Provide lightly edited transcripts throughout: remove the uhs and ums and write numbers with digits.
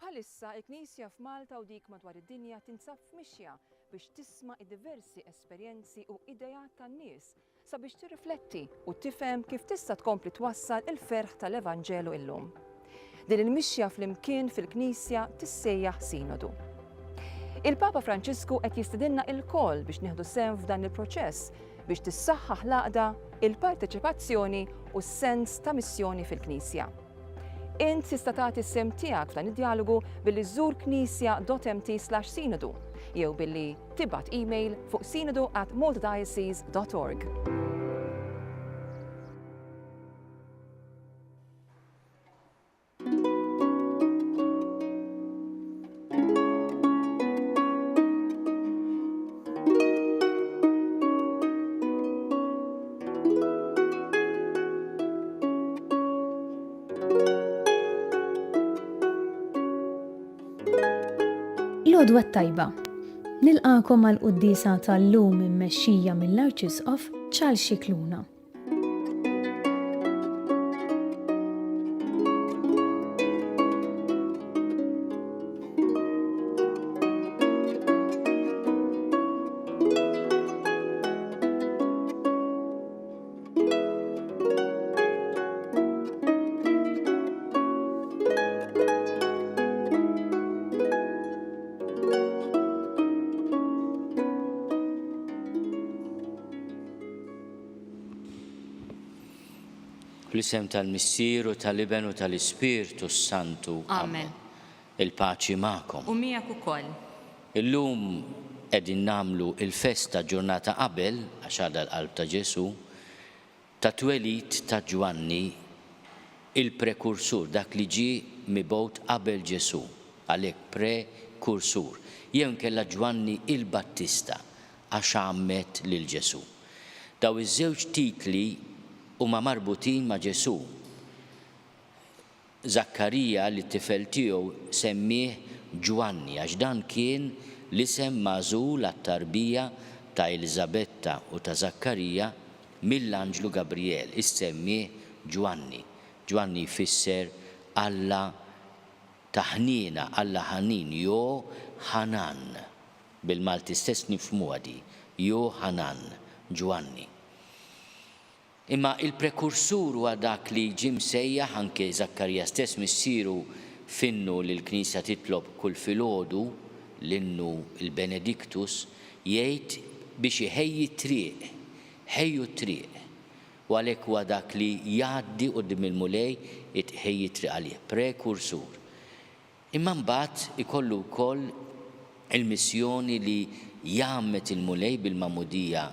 Bħalissa il-Knisja f'Malta u dik madwar id-dinja tinsab f'mixja biex tisma' id-diversi esperjenzi u idejat tan-nies sabiex tirrifletti u tifhem kif tista' tkompli twassal il-ferħ tal-Evanġelu illum. Din il-mixja flimkien fil-Knisja tissejjaħ Sinodu. Il-Papa Franċisku qed jistidinna il-koll biex nieħdu sehem f'dan il-proċess biex tissaħħaħ l-għaqda, il-parteċipazzjoni u s-sens ta' missjoni fil-Knisja. Int tista' tagħti s-sem tiegħek f'dan id-dialogu billi żżur knisja.mt/sinodu jew billi tibgħat email fuq sinodu@maltadiocese.org. L-għodwa tajba. Nilqakom għal-quddisa tal-lum immexxija mill-Arċisqof Charles Scicluna. Fl-isem tal-Missieru, tal-Iben u tal-Ispirtu Santu. Amen. Il-paċi magħkom. U miegħek ukoll. Illum qegħdin nagħmlu il-festa ġurnata qabel għax għadha l-qalb ta' Ġesu ta' twelid ta' Ġwanni il-prekursur, dak li ġie mibgħut qabel Ġesu, għalhekk prekursur. Jew inkella Ġwanni il-Battista għax għammet lil Ġesu. Daw iż-żewġ titli huma marbutin ma' Ġesu. Zakkarija li t-tifel tiegħu semmih Ġwanni għax dan kien l-isem magħżul għat-tarbija ta' Elisabetta u ta' Zakkarija mill-Anġlu Gabriel, issemmih Ġwanni. Ġwanni jfisser Alla taħnina, Alla ħanin, jo ħanan. Bil-Malti stess nifhmuha di, jo ħanan, Ġwanni. Imma il-prekursur huwa dak li ġie msejjaħ anke Zakkarija stess missieru finnu li l-Knisja titlob kull filgħodu l-innu il-Benediktus jgħid biex iħejji triq, ħejju triq. U għalhekk huwa dak li jgħaddi quddiem il-mulej itħejji triq għalih, prekursur. Imma mbagħad ikollu wkoll il-missjoni li jagħmmet il-mulej bil-mamudija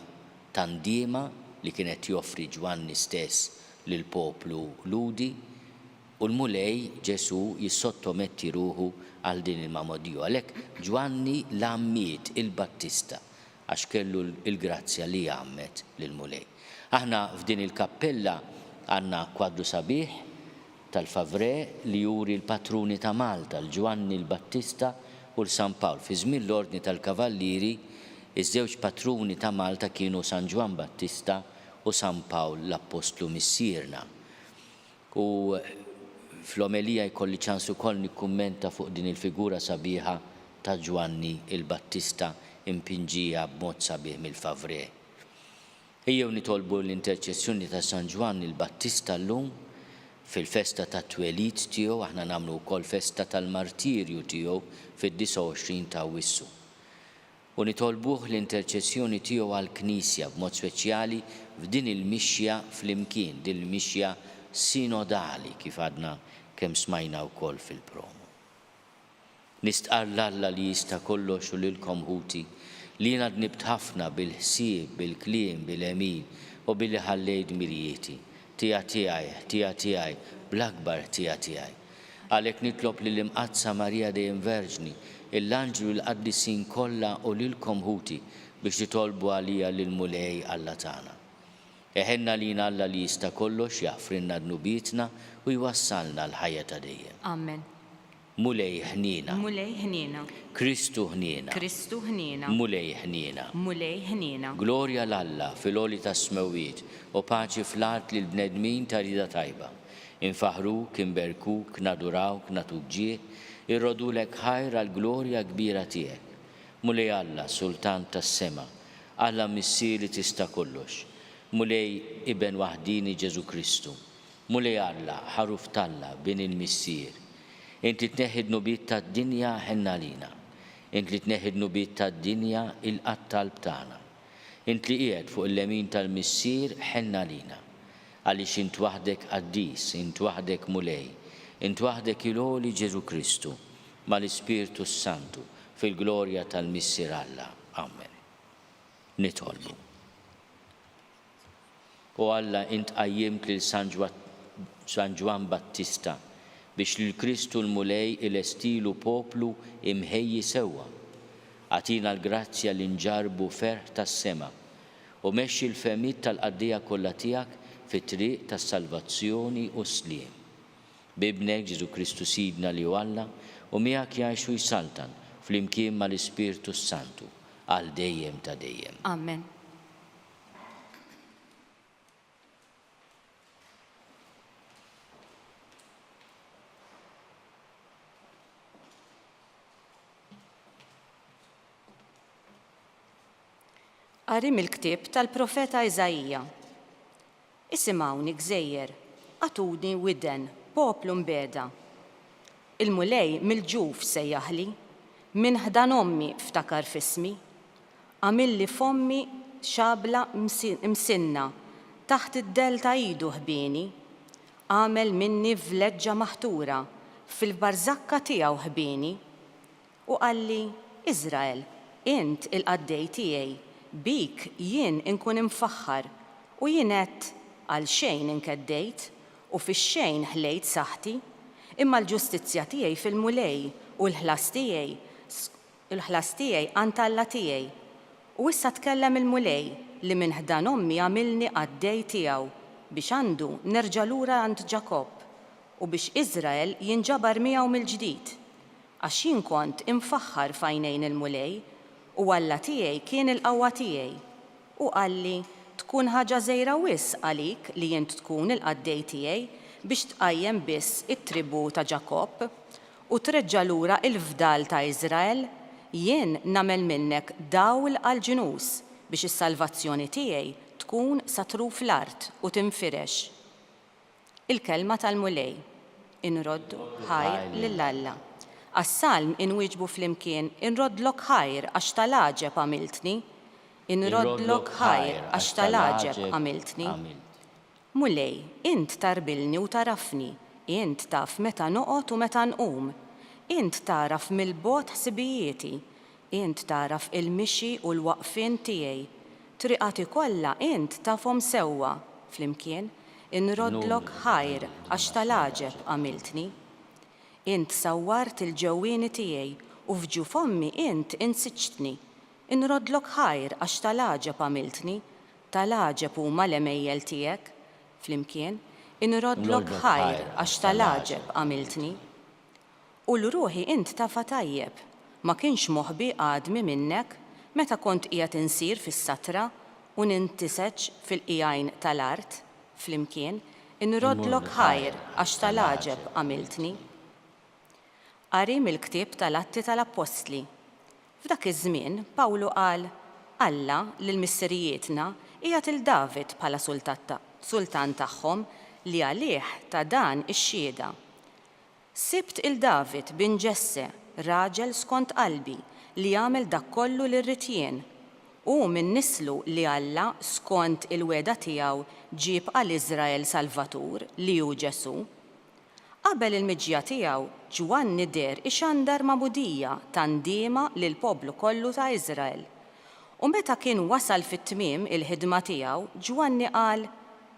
tandiema li kienet joffri Ġwanni stess lil poplu ludi u l-mulej Ġesu jissottometti ruħu għal din il-mamodiju. Għalhekk Ġwanni l-għammiet il-Battista għax kellu il-grazzja li għammet lil-mulej. Aħna f'din il-kappella għandna kwadru sabiħ tal-Favre li juri l-patruni ta' Malta, l-Ġwanni l-Battista u l-San Pawl. Fi żmien l-Ordni tal-Kavallieri iż-żewġ patruni ta' Malta kienu San Ġwan Battista u San Pawl l-Apostlu missierna. U fl-omelija jkolli ċans ukoll nikkummenta fuq din il-figura sabiħa ta' Ġwanni il-Battista impinġija b'mod sabiħ mill-Favre. Ejjew nitolbu l-interċessjoni ta' San Ġwanni il-Battista llum fil-festa ta' twelid tiegħu, aħna nagħmlu wkoll festa tal-martirju tiegħu fid-29 ta' Awwissu. U nitolbuh l-interċessjoni tiegħu għall-Knisja b'mod speċjali f'din il-mixja flimkien, din il-mixja sinodali kif għadna kemm smajna wkoll fil-promo. Nistqar l-Alla li jista' kollox u lilkom ħuti li jiena dnibt ħafna bil-ħsieb, bil-kliem, bil-emin u billi ħallejt mirjieti. Tija tiegħi, bl-akbar tija tiegħi. Għalhekk nitlob lill-Imqazza Marija Dejjem Verġni, l-Anġlu l-Qaddisin kollha u lilkom ħuti biex titolbu għalija lill-mulej Alla tagħna. Eħenna lina Alla li jista' kollox jaħfrinna dnubietna u jwassalna l-ħajja ta' dejjem. Amen. Mulej ħniena. Mulej ħniena. Kristu ħniena. Kristu ħniena. Mulej ħniena. Mulej ħniena. Glorja l-Alla fil-għoli ta' smewiet u paċi fl-art lil bnedmin ta' rida tajba. Infaħruk, inberkuk, nadurawk, natuk ġie, irrodulek ħajr għal-glorja kbira tiegħek. Mulej Alla, Sultan tas-sema, Alla missieri tista' kollox. Mulej Iben waħdini Ġesu Kristu. Mulej Alla, ħaruf talla bin il-missier. Inti tneħħid nubiet tad-dinja ħenna lina. Inti tneħħid nubiet tad-dinja il-qatt tal-btana. Inti qiegħed fuq il-lemin tal-missier ħenna lina. Għaliex int waħdek qaddis, int waħdek mulej, int waħdek il-għoli Ġesu Kristu, mal-Ispirtu Santu, fil-glorja tal-missier Alla. Amen. Nitolbu. U Alla int qajjimt lil San Ġwan Battista biex lil Kristu l-mulej il-estilu poplu imħejji sewwa. Għatina l-grazzja li nġarbu ferħ tas-sema u mexxi l-femiet tal-qaddija kollha tiegħek fit-triq tas-salvazzjoni u sliem. Bibnek Ġesu Kristu Sidna li hu Alla u miegħek jgħixu jsaltan flimkien mal-Ispirtu Santu għal dejjem ta' dejjem. Amen. Qari mill-ktieb tal-profeta Iżajija. Isimgħuni Gżejjer, għatuni widen, poplu mbeda. Il-mulej mill-ġuf sejjaħli, minn ħdan ommi ftakar fismi, għamilli fommi xabla msinna, taħt id-del ta' idu ħbieni, għamel minni vleġġa maħtura, fil-barzakka tiegħu ħbieni, u qalli, Iżrael, int il-qaddej tiegħi, bik jien inkun imfaħħar u jien qed għal xejn inkeddejt u fix-xejn ħlejt saħti, imma l-ġustizzja tiegħi fil-mulej u l-ħlas tiegħi għand Alla tiegħi. U issa tkellem il-mulej li minn ħdan ommi għamilni qaddej tiegħu biex għandu nerġa' lura għand Ġakob u biex Iżrael jinġabar miegħu mill-ġdid. Għax jien kont imfaħħar f'għajnejn il-mulej u Alla tiegħi kien il-qawwa tiegħi u qalli tkun ħaġa żgħira wisq għalik li jien tkun il-qaddej tiegħi biex tqajjem biss it-tribu ta' Ġakob u treġġa' lura il-fdal ta' Iżrael, jien nagħmel minnek dawl għal ġinus biex is-salvazzjoni tiegħi tkun satru fl-art u tinfirex. Il-kelma tal-mulej inroddu ħajr lill-Alla. Għas-salm inwieġbu flimkien inrodlok ħajr għax tal-aġeb għamiltni, inrodlok ħajr għax tal-aġeb għamiltni. Mulej, int tarbilni u tarafni, int taf meta noqgħod u meta nqum, int taraf mill-bogħod ħsibijieti, int taraf il-mixi u l-waqfien tiegħi, triqati kollha int tafhom sewwa, flimkien inrodlok ħajr għax tal-aġeb għamiltni. Int sawwart il-ġewwieni tiegħi u f'ġu fommi int insiġtni. Inrodlok ħajr għax tal-aġeb għamiltni, tal-aġeb huma l-emejjel tiegħek, flimkien, inrodlok ħajr għax tal-aġeb għamiltni. U l-ruħi int tafa tajjeb, ma kienx moħbi għadmi minnek meta kont qiegħed insir fis-satra u nintiseġ fil-qijajn tal-art, flimkien, inrodlok ħajr għax tal-aġeb għamiltni. Qari mill-ktieb tal-Atti tal-Apostli. F'dak iż-żmien Pawlu qal, Alla lil misserijietna qiegħed il-David bħala sultan tagħhom li għalih ta' dan ix-xhieda. Sibt il-David bin Ġesse, raġel skont qalbi li jagħmel dak kollu li rrid jien u minn nislu li Alla skont il-weda tiegħu ġieb għal Iżrael Salvatur li hu Ġesu. Qabel il-miġja tiegħu Ġwanni der ixandar mabudija tandiema lil poplu kollu ta' Iżrael. U meta kien wasal fit-tmiem il-ħidma tiegħu, Ġwanni qal,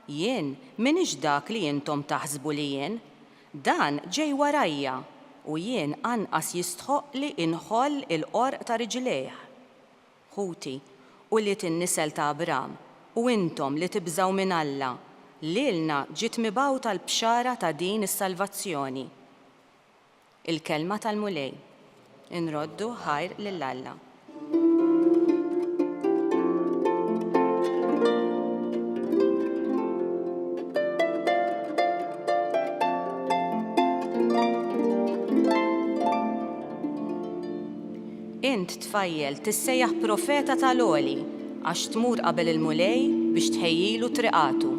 jien minix dak li intom taħsbu li jien, dan ġej warajja u jien anqas jistħoq li inħoll il-qorq ta' riġlejh. Ħuti u li tin-nisel ta' Abram u intom li tibżaw minn Alla, lilna ġiet mibaw tal-bxara ta' din is-salvazzjoni. Il-kelma tal-mulej. Inroddu ħajr lill-Alla. tfajjel tissejjaħ profeta tal-għoli għax tmur qabel il-mulej biex tħejjilu triqatu.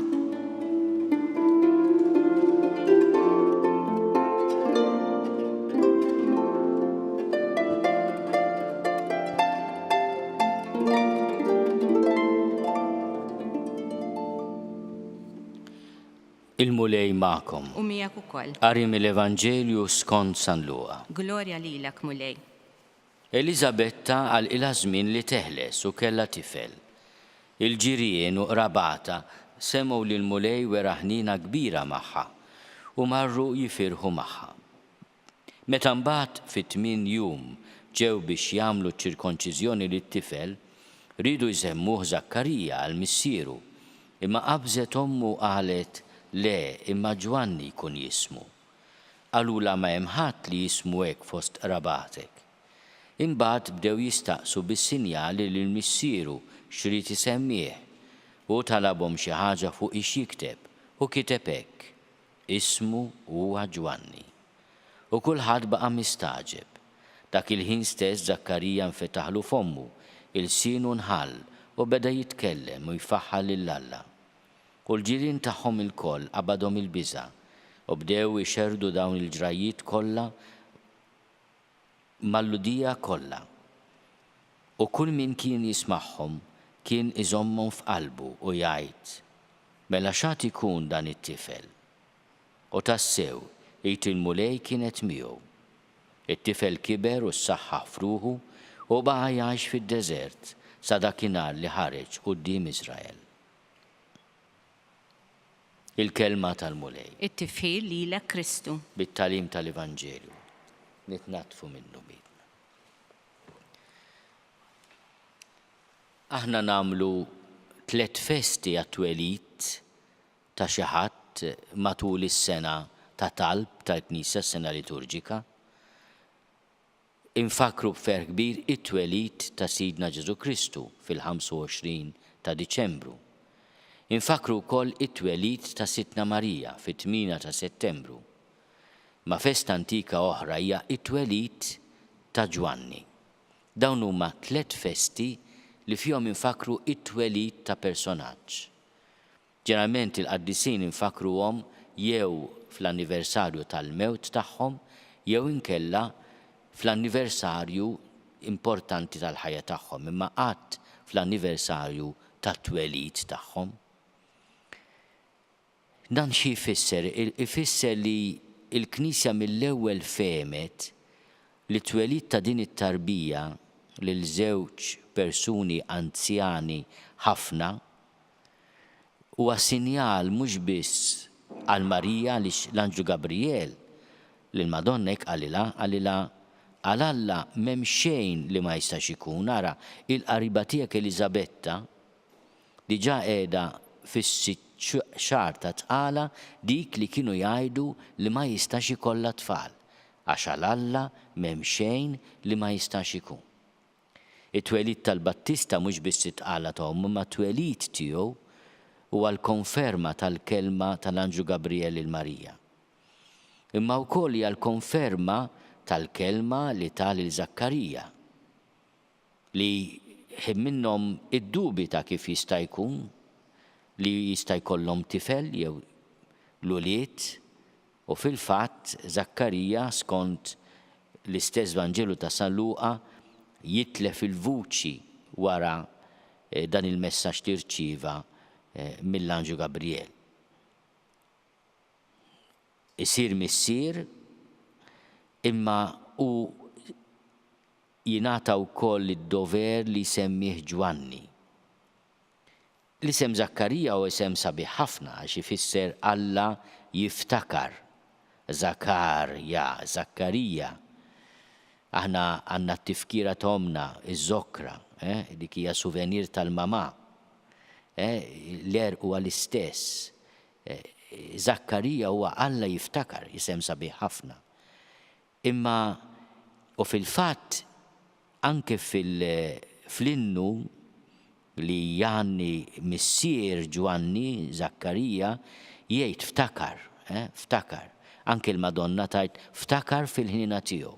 Il-mulej ma'kom. U miegħek ukoll. Qari mill-Evanġelju skont San Luqa. Glorja lilek, mulej. Elizabetta għal ilha żmien li teħles u kellha tifel. Il-ġirien u qrabata semgħu lil mulej wera ħnina kbira magħha u marru jifirħu magħha. Meta mbagħad fit-8 jum ġew biex jagħmlu ċirkonċiżjoni lit-tifel, ridu jsemmuh Zakkarija għal missieru, imma qabżet ommu qalet le, imma Ġwanni jkun jismu. Għalula ma hemm ħadd li jismu hekk fost qrabatek. Imbagħad bdew jistaqsu bis-sinjali lil missieru x'rid isemmih u talabhom xi ħaġa fuq ix jikteb u kiteb hekk: ismu huwa Ġwanni. U kulħadd baqa' mistaġeb. Dak il-ħin stess Zakkarija nfetaħlu fommu, il-sienu nħall u beda jitkellem u jfaħħal lill-Alla. U l-ġirien tagħhom il-koll qabadhom il-biża' u bdew ixerdu dawn il-ġrajiet kollha mal-ludija kollha. U kull min kien jismagħhom kien iżommhom f'qalbu u jgħid: mela x'għad ikun dan it-tifel? U tassew id il-mulej kienet miegħu. It-tifel kiber u ssaħħaħ fruħu u baqa' jgħix fid-deżert sa dakinhar li ħareġ quddiem Iżrael. Il-kelma tal-mulej. It-tifħil lilek Kristu. Bit-talim tal-Evanġelju. Nitnatfu minnu bidna. Aħna namlu 3 festi għat-twelid ta' xi ħadd matul is-sena ta' talb tal-Knisja, s-sena liturġika. Infakru b'fer kbir it-twelid ta' Sidna Ġesu Kristu fil-25 ta' Diċembru. Infakru wkoll it-twelid ta' Sitna Marija fit-8 ta' Settembru. Ma festa antika oħra hija it-twelid ta' Ġwanni. Dawn huma 3 festi li fihom infakru it-twelid ta' personaġġ. Ġeneralment il-qaddisin infakruhom jew fl-anniversarju tal-mewt tagħhom jew inkella fl-anniversarju importanti tal-ħajja tagħhom, imma qatt fl-anniversarju tat-twelid tagħhom. Dan xi jfisser? Ifisser li l-Knisja mill-ewwel femet li twelid ta' din it-tarbija lil żewġ persuni anzjani ħafna huwa sinjal mhux biss għal Marija li l-Anġlu Gabriel lil Madonna hekk għalilha għal Alla m'hemm xejn li ma jistax ikun. Ara il-qariba tiegħek Elizabetta diġà qiegħda fis-sitt xahar ta' tqala dik li kienu jgħidu li ma jistax ikollha tfal għax għal Alla m'hemm xejn li ma jistax ikun. It-twelid tal-Battista mhux biss it-tqala tagħhom imma twelid tiegħu huwa l-konferma tal-kelma tal-Anġlu Gabriel lil Marija. Imma wkoll hija l-konferma tal-kelma li tal il-Zakkarija li minnhom id-dubi ta' kif jista' jkun li jista' jkollhom tifel jew l-ulied u fil-fatt Zakkarija skont l-istess Vanġelu ta' San Luqa jitlef il-vuċi wara dan il-messaġġ li rċieva mill-Anġlu Gabriel. Isir missier imma u jingħata wkoll id-dover li jsemmih Ġwanni. L-isem Zakkarija u isem sabiħ ħafna għax ifisser Alla jiftakar. Zakkarija. Aħna għandna t-tifkira tomna, iż-żokra, dik hija suvenir tal-mama. L-er huwa l-istess. Zakkarija huwa Alla jiftakar, isem sabiħ ħafna. Imma u fil-fatt anke fl-innu li Janni missier Ġwanni Zakkarija jgħid ftakar, ftakar. Anke l-Madonna tajt ftakar fil-ħnina tiegħu.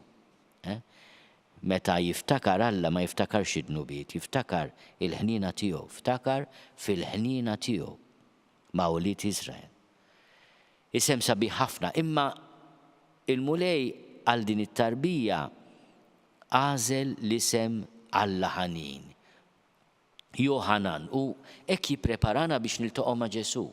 meta jiftakar Alla ma jiftakarx id-nubiet, jiftakar il-ħnina tiegħu, ftakar fil-ħnina tiegħu ma' Ulied Iżrael. Isem sabiħ ħafna, imma il-mulej għal din it-tarbija għażel l-isem Alla ħanin, Johanan, u hekk jippreparana biex niltaqgħu ma' Ġesu.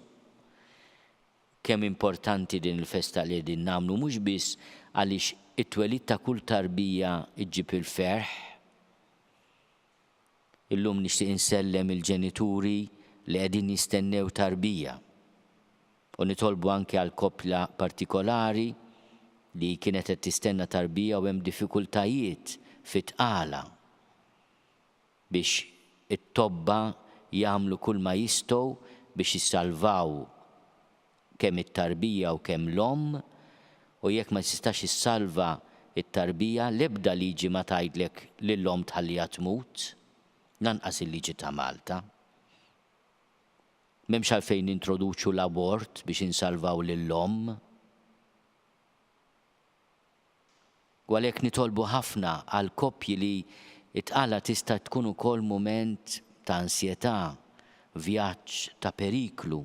Kemm importanti din il-festa li qegħdin nagħmlu mhux biss għaliex it-twelid ta' kull tarbija iġġib il-ferħ. Illum nixtieq insellem il-ġenituri li qegħdin jistennew tarbija. U nitolbu anke għal koppla partikolari li kienet qed tistenna tarbija u hemm diffikultajiet fit-tqala biex it-tobba jagħmlu kull ma jistgħu biex jissalvaw kemm it-tarbija u kemm l-omm, u jekk ma tistax issalva it-tarbija l-ebda liġi ma tgħidlek lill-omm tħallija tmut, lanqas il-liġi ta' Malta. M'hemmx għalfejn introduċu l-abort biex insalvaw lill-omm. U għalhekk nitolbu ħafna għal koppji li it-tqala tista' tkun ukoll mument ta' ansjetà, vjaġġ ta' periklu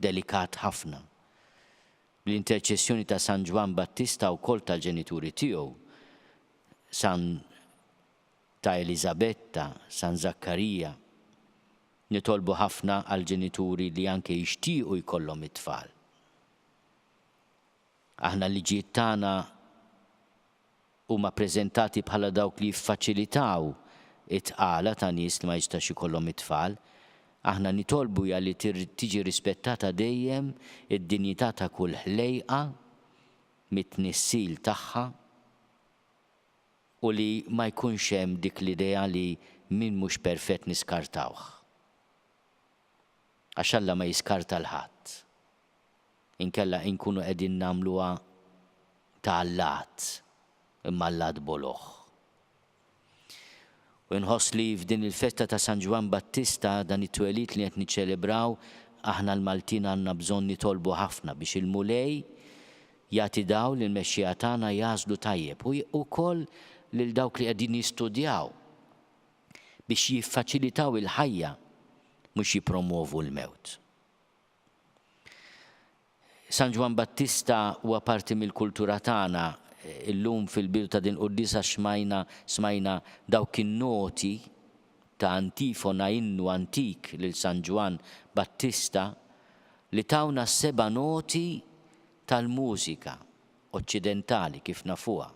delikat ħafna. L-interċessjoni ta' San Ġwan Battista wkoll tal-ġenituri tiegħu, San ta' Elisabetta, San Zakkarija, nitolbu ħafna għal ġenituri li anke jixtiequ jkollhom it-tfal. Aħna l-liġijiet tagħna huma ppreżentati bħala dawk li jiffaċilitaw it-tqala ta' nies li ma jistax ikollhom it-tfal. Aħna nitolbu li tiġi rispettata dejjem id-dinjità ta' kull ħlejqa mit-tnissil tagħha u li ma jkunx hemm dik l-idea li min mhux perfett niskartawh. Għax Alla ma jiskarta l-ħadd. Inkella nkunu qegħdin nagħmluha ta' Allat imma Allat boloħ. U nħoss li f'din il-festa ta' San Ġwan Battista dan it-twelid li qed niċċelebraw, aħna l-Maltin għandna bżonn nitolbu ħafna biex il-mulej jagħti dawl li l-mexxija tagħna jażlu tajjeb u wkoll lil dawk li qegħdin jistudjaw biex jiffaċilitaw il-ħajja mhux jippromovu l-mewt. San Ġwan Battista huwa parti mill-kultura tagħna. Illum fil-bidu ta' din qudiesa smajna dawk in-noti ta' antifona innu antik lil San Ġwan Battista li tawna 7 noti tal-mużika oċċidentali kif nafuha.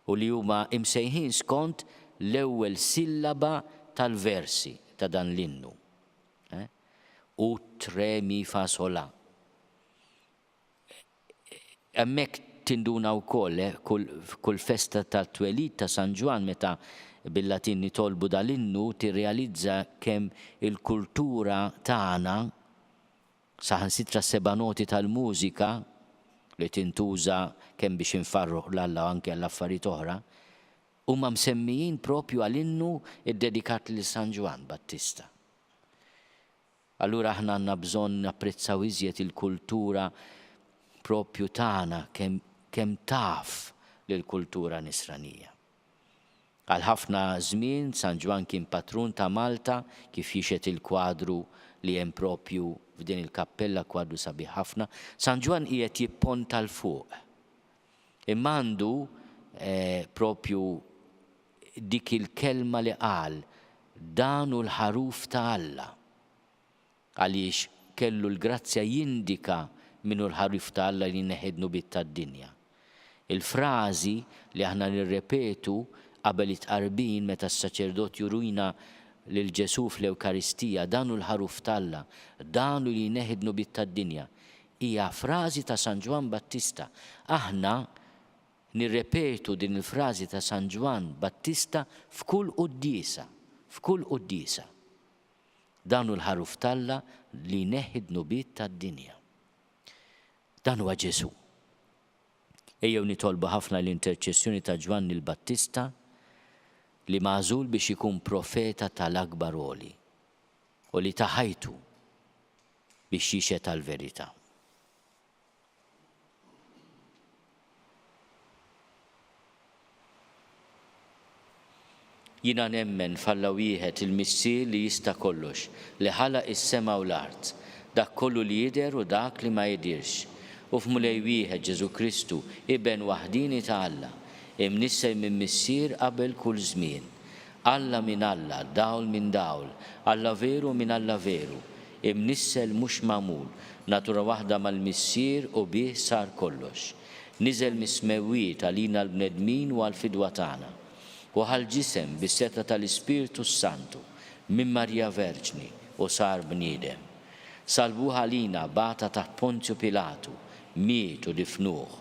U li huma imsejħin skont l-ewwel sillaba tal-versi ta' dan l-innu. Ut, re, mi, fa, sol, la. Hemmhekk tinduna wkoll kull festa tal-twelid ta' San Ġwan meta bil-Latin nitolbu dal-innu tirrealizza kemm il-kultura tagħna saħansitra 7 noti tal-mużika li tintuża kemm biex infarruh l-Alla anke għall-affarijiet oħra huma msemmijin propju għal-innu iddedikat lil San Ġwan Battista. Allura aħna għandna bżonn napprezzaw iżjed il-kultura propju tagħna kemm taf lill-kultura nisranija. Għal ħafna żmien San Ġwan kien patrun ta' Malta kif jixet il-kwadru li hemm propju f'din il-kappella, kwadru sabiħ ħafna. San Ġwan qiegħed jipponta l fuq. Imma għandu propju dik il-kelma li qal dan hu l-ħaruf ta' Alla. Għaliex kellu l-grazzja jindika minnu l-ħaruf ta' Alla li neħednu bit tad-dinja. Il-frażi li aħna nirrepetu qabel it-qarbin meta s-saċerdot jurujna lil Ġesu fl-Ewkaristija dan hu l-ħaruf ta' Alla, dan hu li neħednu bit tad-dinja. Hija frażi ta' San Ġwan Battista. Aħna nirrepetu din il-frażi ta' San Ġwan Battista f'kull qudiesa. Dan hu l-ħaruf ta' Alla li neħednu bit tad-dinja. Dan huwa Ġesu. Ejjew nitolbu ħafna l-interċessjoni ta' Ġwanni l-Battista li magħżul biex ikun profeta tal-akbar għoli u li ta' ħajtu biex jixhet tal-verità. Jina nemmen falla wieħed il-missier li jista' kollox, li ħalaq is-sema u l-art, dak kollu li jidher u dak li ma jidirx. U f'mulej wieħed Ġesu Kristu iben waħdini ta' Alla, imnissej minn missier qabel kull żmien. Alla minn Alla, dawl minn dawl, Alla veru minn Alla veru, imnissel mhux magħmul, natura waħda mal-missier u bih sar kollox. Niżel mis-smewwiet għalina l-bnedmin u għal-fidwa tagħna. U ħal-ġisem bis-seta tal-Ispiritu Santu minn Marja Verġni u sar bniedem. Salbuh għalina bata taħt Ponzju Pilatu, miet u difnuh,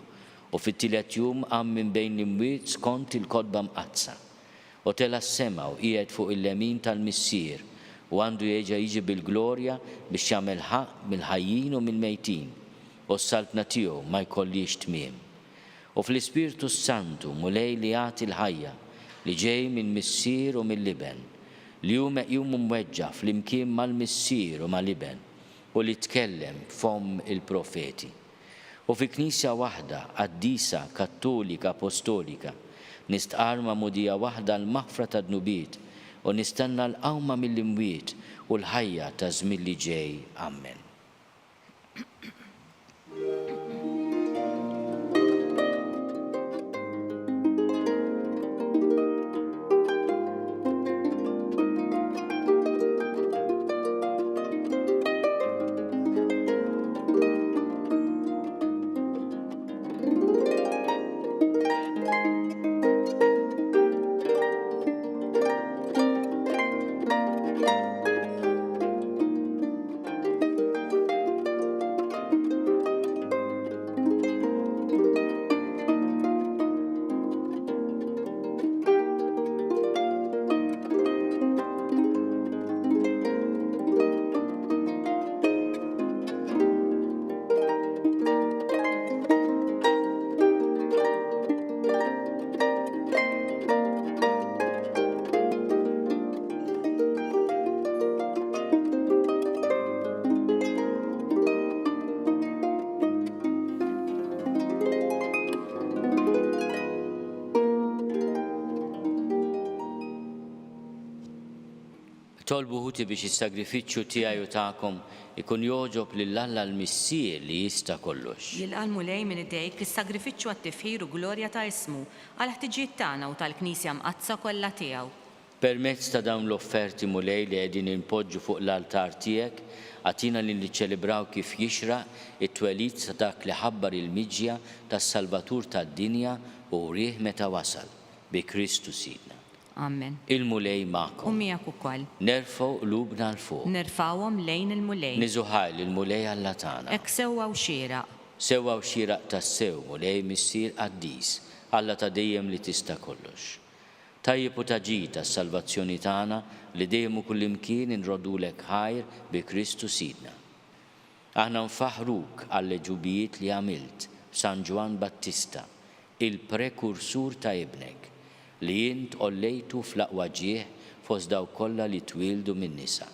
u fit-tielet jum qam minn bejn l-imwiet skont il-kodba mqazza. U tela s-sema u qiegħed fuq il-lemin tal-missier u għandu jeġa jiġi bil-glorja biex jagħmel ħaq mill-ħajjin u mill-mejtin, u s-saltna tiegħu ma jkollix tmiem. U fl-Ispiritu Santu mulej li jagħti l-ħajja li ġej minn missier u mill-liben, li hu meqjum mweġġa fl-imkien mal-missier u mal-liben, u li tkellem fom il-profeti. U fi knisja waħda, qaddisa, kattolika, apostolika, nistqar ma' mudija waħda l-maħfra ta' dnubiet, u nistenna l-qawma mill-imwiet u l-ħajja ta' żmien li ġej. Amen. Tolbu ħuti biex is-sagrifiċċju tiegħi u tagħkom ikun joġob lill-Alla l-missier li jista' kollox. Jilqa' mulej minn idejk is-sagrifiċċju għat-tifħir u glorja ta' ismu għal ħtiġijiet tagħna u tal-Knisja mqazza kollha tiegħu. Permezz ta' dawn l-offerti mulej li qegħdin inpoġġu fuq l-altar tiegħek, għatina li niċċelebraw kif jixraq it-twelid sa' dak li ħabbar il-miġja tas-Salvatur tad-dinja u rieħ meta wasal bi Kristu Sidna. Amen. Il-mulej magħkom. U miegħek ukoll. Nerfgħu qlubna l fuq. Nerfawhom lejn il-mulej. Niżuħaj il-mulej Alla tagħna. Hekk sewwa u xieraq. Sewwa u xieraq tas-sew mulej missier qaddis, Alla ta' dejjem li tista' kollox. Tajjeb u taġi tas-salvazzjoni tagħna li dejjem u kullimkien inrodulek ħajr bi Kristu Sidna. Aħna nfaħruk għall-ġubijiet li għamilt San Ġwan Battista, il-prekursur ta' ibnek, li jint ollejtu fl-aqwa ġieħ fost daw kollha li twildu minn nisa.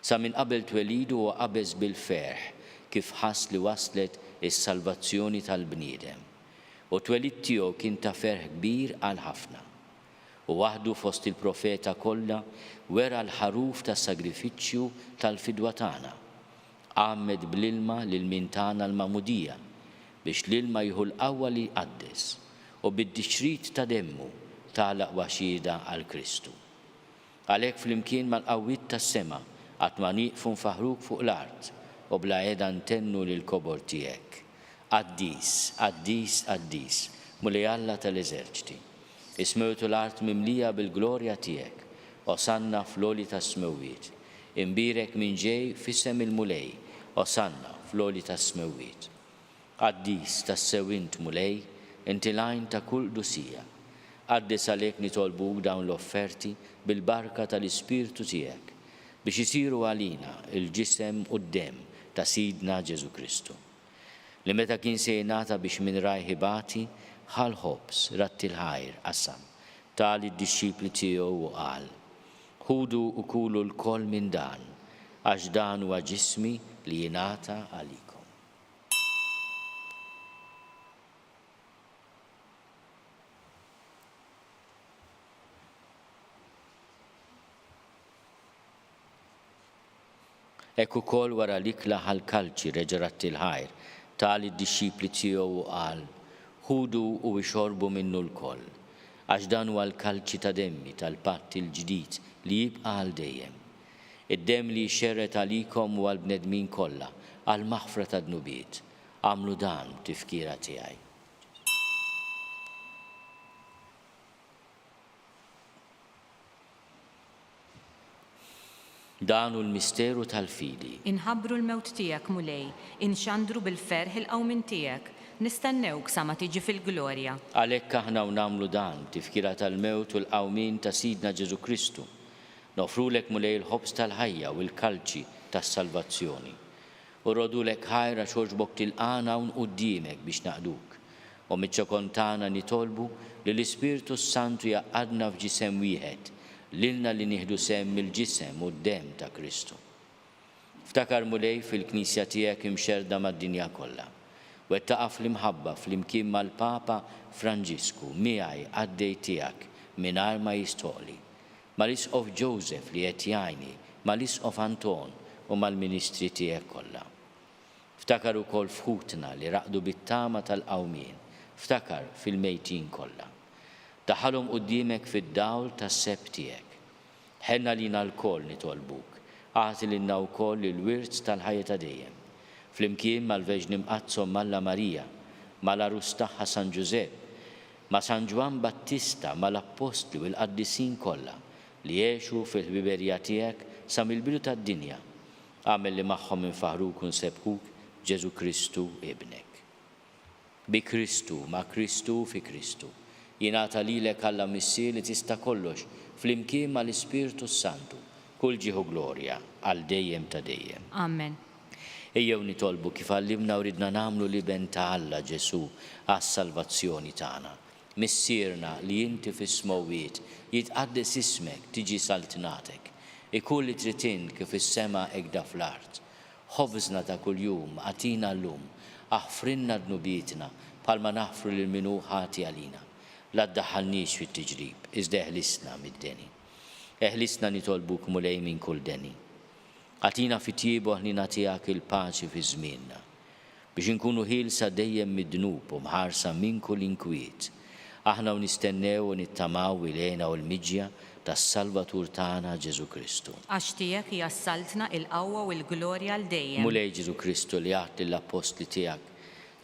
Sa minn qabel twelidu u qabeż bil-ferħ kif ħass li waslet is-salvazzjoni tal-bniedem. U twelid tiegħu kien ta' ferħ kbir għal ħafna. U waħdu fost il-profeta kollha wera l-ħaruf tas-sagrifiċċju tal-fidwa tagħna. Għammed bl-ilma lil min tagħna l-mamudija biex l-ilma jieħu l-qawwa li jqaddes u bid-dixrit ta' demmu tagħlaq waxida għal Kristu. Għalhekk flimkien mal-qawwiet tas-sema qatt ma nieqfu nfaħruk fuq l-art u bla qiegħda ntennu lil kobor tiegħek. Qaddis, qaddis, qaddis, mulej Alla tal-eżerċiti. Ismewtu l-art mimlija bil-glorja tiegħek, osanna fl-oli tas-smewwiet. Imbirek minn ġej fissem il-mulej, osanna fl-oli tas-smewwiet. Qaddis tas-sewint mulej, inti lajn ta' kull dusija. Qaddis għalhekk nitolbuk dawn l-offerti bil-barka tal-Ispirtu tiegħek biex isiru għalina il-ġisem u d-dem ta' Sidna Ġesu Kristu. Li meta kien se jingħata biex minn rajħibati ħal ħobs ratti l-ħajr qassam tal id-dixxipli tiegħu u qal: ħudu u kulu l-koll minn dan għax dan huwa ġismi li jingħata għalik. Hekk ukoll wara li klaħ għall-kalċi reġa' ratti l-ħajr, tal id-dixxipli tiegħu u qal: ħudu u ixorbu minnu l-koll, għax dan huwa l-kalċi ta' demmi tal-patt il-ġdid li jibqa' għal dejjem. Id-demm li jxerret għalikom u għall-bnedmin kollha għal maħfra ta' dnubiet. Għamlu dan tifkira tiegħi. Dan hu l-misteru tal-fidi. Inħabbru l-mewt tiegħek mulej, inxandru bil-ferħ il-qawmin tiegħek, nistennewk sa ma tiġi fil-glorja. Għalhekk aħna nagħmlu dan tifkira tal-mewt u l-qawmin ta' Sidna Ġesu Kristu. Nofrulek mulej il-ħobs tal-ħajja u l-kalċi tas-salvazzjoni. U rodulek ħajra xorġbok tilqana un qudiemek biex naqduk. U miċ-ċokontana nitolbu li l-Ispirtu Santu jaqadna f'ġisem wieħed, lilna li nieħdu sem mill-ġisem u d-dem ta' Kristu. Ftakar mulej fil-Knisja tiegħek imxerda mad-dinja kollha. Wettaqa' fl-imħabba fl-imkien mal-Papa Franġisku miegħi għaddej tiegħek mingħajr ma jistoqli. Mal-Isqof Joseph li qed jgħinni, mal-Isqof Anton u mal-Ministri tiegħek kollha. Ftakar ukoll f'ħutna li raqdu bit-tama tal-qawmien, ftakar fil-mejtin kollha. Daħalhom quddiemek fid-dawl tas-seb tiegħek. Ħenna lina l-koll nitolbuk, għati lilna wkoll il-wirds tal-ħajja ta' dejjem. Flimkien mal-Verġni Mqazzom Malla Marija, mal-Arus tagħha San Ġusepp, ma' San Ġwan Battista, mal-Apostli u l-Qaddisin kollha li jgħixu fil-ħbiberija tiegħek sa mill-bidu tad-dinja. Għamel li magħhom infaħruk u nsebħuk Ġesu Kristu ibnek. Bi Kristu, ma' Kristu fi Kristu. Jingħata lilek Alla missier li tista' kollox flimkien mal-Ispirtu Santu, kull ġieħu glorja għal dejjem ta' dejjem. Amen. Ejjew nitolbu kif għallimna u ridna nagħmlu liben ta' Alla Ġesu għas-salvazzjoni tagħna. Missierna li inti fis-smowwiet jitqaddes ismek tiġi saltinatek. Ikun li tritin kif is-sema hekk fl-art. Ħofżna ta' kuljum għatina llum, aħfrinna dnubietna bħalma naħfru lil minhu ħati għalina. La ddaħħalniex fit-tiġrib, iżda eħlisna mid-deni. Eħlisna nitolbuk mulej minn kull deni. Għatina fit-tiebu ħnina tiegħek il-paċi fi żmienna, biex inkunu ħielsa dejjem mid-dnub u mħarsa minn kull inkwiet. Aħna u nistennew u nittamaw il-għena u l-miġja tas-Salvatur tagħna Ġesu Kristu. Għax tiegħek hija ssaltna il-qawwa u l-glorja l dejjem. Mulej Ġesu Kristu li għadt lill-Apostli tiegħek,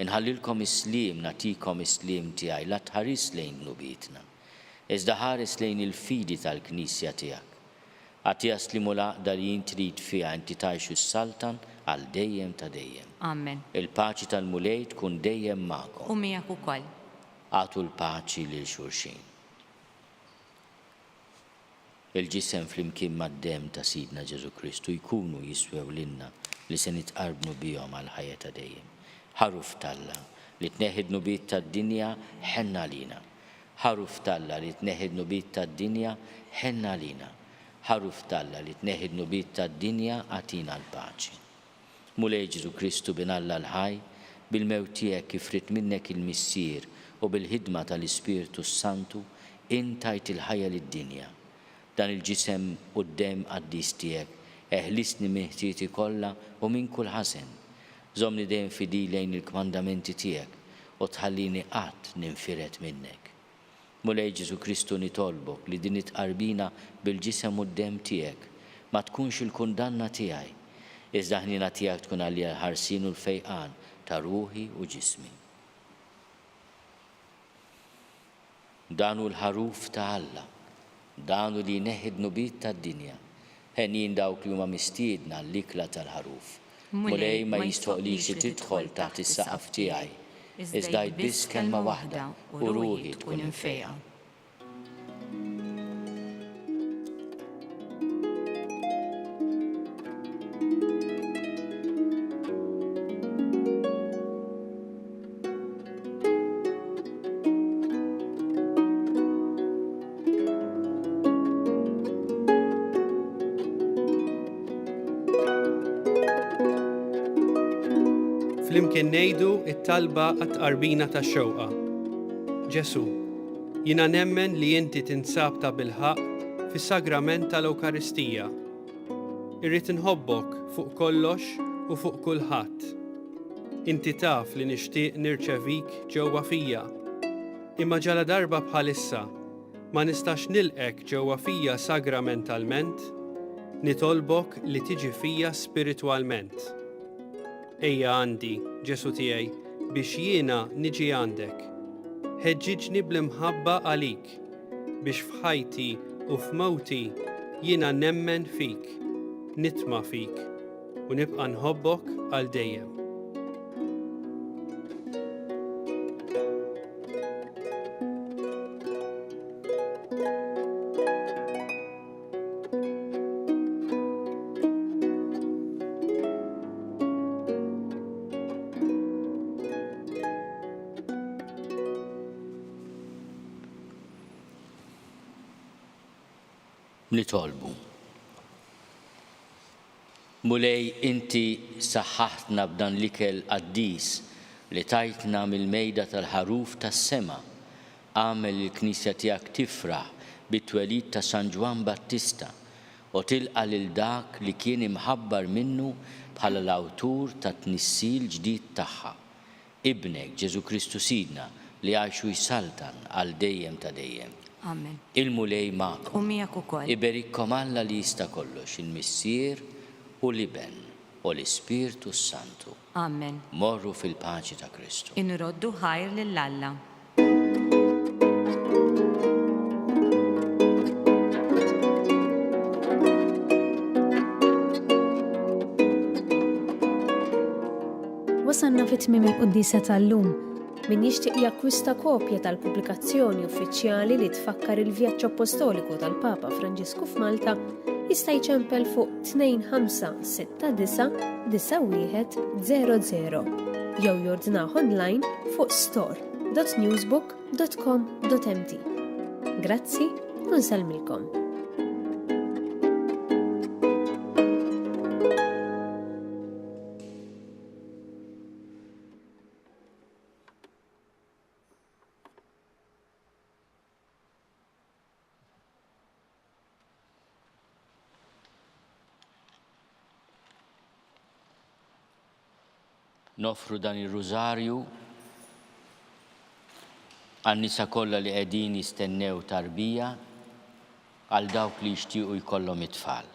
inħallilkom islim, natikom islim tiegħi, la tħares lejn dnubietna. Iżda ħares lejn il-fidi tal-Knisja tiegħek. Għatija slimu l-għaqda li jintrid fiha inti tgħixu s-saltan għal dejjem ta' dejjem. Amen. Il-paċi tal-mulej tkun dejjem magħkom. U miegħek ukoll. Għatu l-paċi lil xulxin. Il-ġisem flimkien mad-dem ta' Sidna Ġesu Kristu jkunu jiswew lilna li se nitqarbnu bihom għal ħajja ta' dejjem. Ħaruf talla li tneħħid nubiet tad-dinja ħenna lina. Ħaruf talla li tneħħid nubiet tad-dinja ħenna lina. Ħaruf talla li tneħħid nubiet tad-dinja għatina l-paċi. Mulej Ġesu Kristu bin Alla l-ħaj, bil-mewt tiegħek kif rid minnek il-missier u bil-ħidma tal-Ispirtu Santu intajt il-ħajja lid-dinja. Dan il-ġisem quddiem qaddis tiegħek eħlisni minn ħtieti kollha u minn kull ħasen. Żomni dejjem fidi lejn il-kmandamenti tiegħek u tħallini qatt ninfiret minnek. Mulej Ġesu Kristu nitolbok li din itqarbina bil-ġisem u d-dem tiegħek ma tkunx il-kundanna tiegħi, iżda ħnina tiegħek tkun għalija l-ħarsin u l-fejqan ta' ruħi u ġismi. Danu l-ħaruf ta' Alla, danu li jneħħid nubiet tad-dinja, ħenjin dawk li huma mistiedna l-ikla tal-ħaruf. Mulej ma jistoqlix li tidħol taħt is-saqaf tiegħi, iżda biss kelma waħda u ruħi tkun infejqa. Flimkien ngħidu it-talba għat-tqarbina tax-xewqa. Ġesu, jiena nemmen li inti tinsab ta' bilħaq fis-sagrament tal-Ewkaristija. Irrid inħobbok fuq kollox u fuq kulħadd. Inti taf li nixtieq nirċevik ġewwa fija. Imma ġala darba bħalissa ma nistax nilqek ġewwa fija sagramentalment, nitolbok li tiġi fija spiritwalment. Ejja għandi, Ġesu tiegħi, biex jiena niġi għandek. Ħeġġiġni bl-imħabba għalik, biex f'ħajti u f'mowti jiena nemmen fik, nitma' fik u nibqa' nħobbok għal dejjem. Nitolbu. Mulej inti saħħaħtna b'dan l-ikel qaddis li tajtna mill-mejda tal-ħaruf tas-sema. Għamel il-Knisja tiegħek tifraħ bit-twelid ta' San Ġwan Battista u tilqa' lil dak li kien imħabbar minnu bħala l-awtur ta' tnissil ġdid tagħha. Ibnek Ġesu Kristu Sidna li għajxu jsaltan għal dejjem ta' dejjem. Amen. Il-mulej ma'kom. U miegħek ukoll. Iberikkom Alla li jista' kollox, il-Missier u l-Iben u l-Ispirtu Santu. Amen. Morru fil-paċi ta' Kristu. Inroddu ħajr lill-Alla. Wasanna fit-tmiem il-Quddisa tal-lum. Min jixtieq jakkwista kopja tal-pubblikazzjoni uffiċjali li tfakkar il-vjaġġ apostoliku tal-Papa Franġisku f'Malta jista' jċempel fuq 25699100 jew jordnaħ online fuq store.newsbook.com.mt. Grazzi u nsalmilkom. Nofru dan il-Rużarju għan-nisa kollha li qegħdin jistennew tarbija għal dawk li jixtiequ jkollhom it-tfal.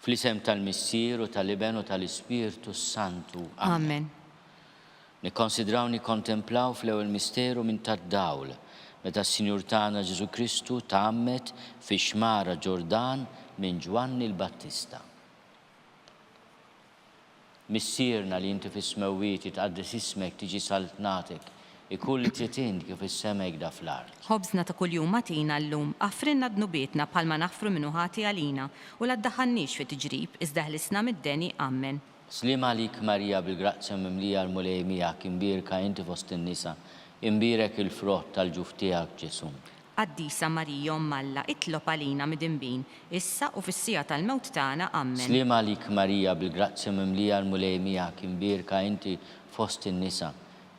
Fl-isem tal-Missier u tal-Iben u tal-Ispirtu Santu. Amen. Nikkonsidraw nikkontemplaw fl-ewwel misteru minn tad-dawl meta s-Sinjur tagħna Ġesu Kristu tgħammet fix-xmara Ġordan minn Ġwanni l-Battista. Missierna li inti fis-smewwiet jitqaddis ismek tiġi saltnatek, ikun li trid kif is-sema jgda fl-art. Ħobżna ta' kuljum magħtina llum affrinna dnubietna bħalma naħfru minnu ħati għalina u la ddaħħalniex fi tiġrib iżda ħlisna mid-deni. Amen. Slim għalik Marija bil-grazzja mimlija l-mulej miegħek imbierka inti fost in-nisa, imbierek il-frott tal-ġuf tiegħek Ġesu. Qaddisa Marija Alla, itlob għalina mid-inbin, issa u fis-sija tal-mewt tagħna. Amen. Slim għalik Marija bil-grazzja mimlija l-mulej miegħek imbierka inti fost in-nisa,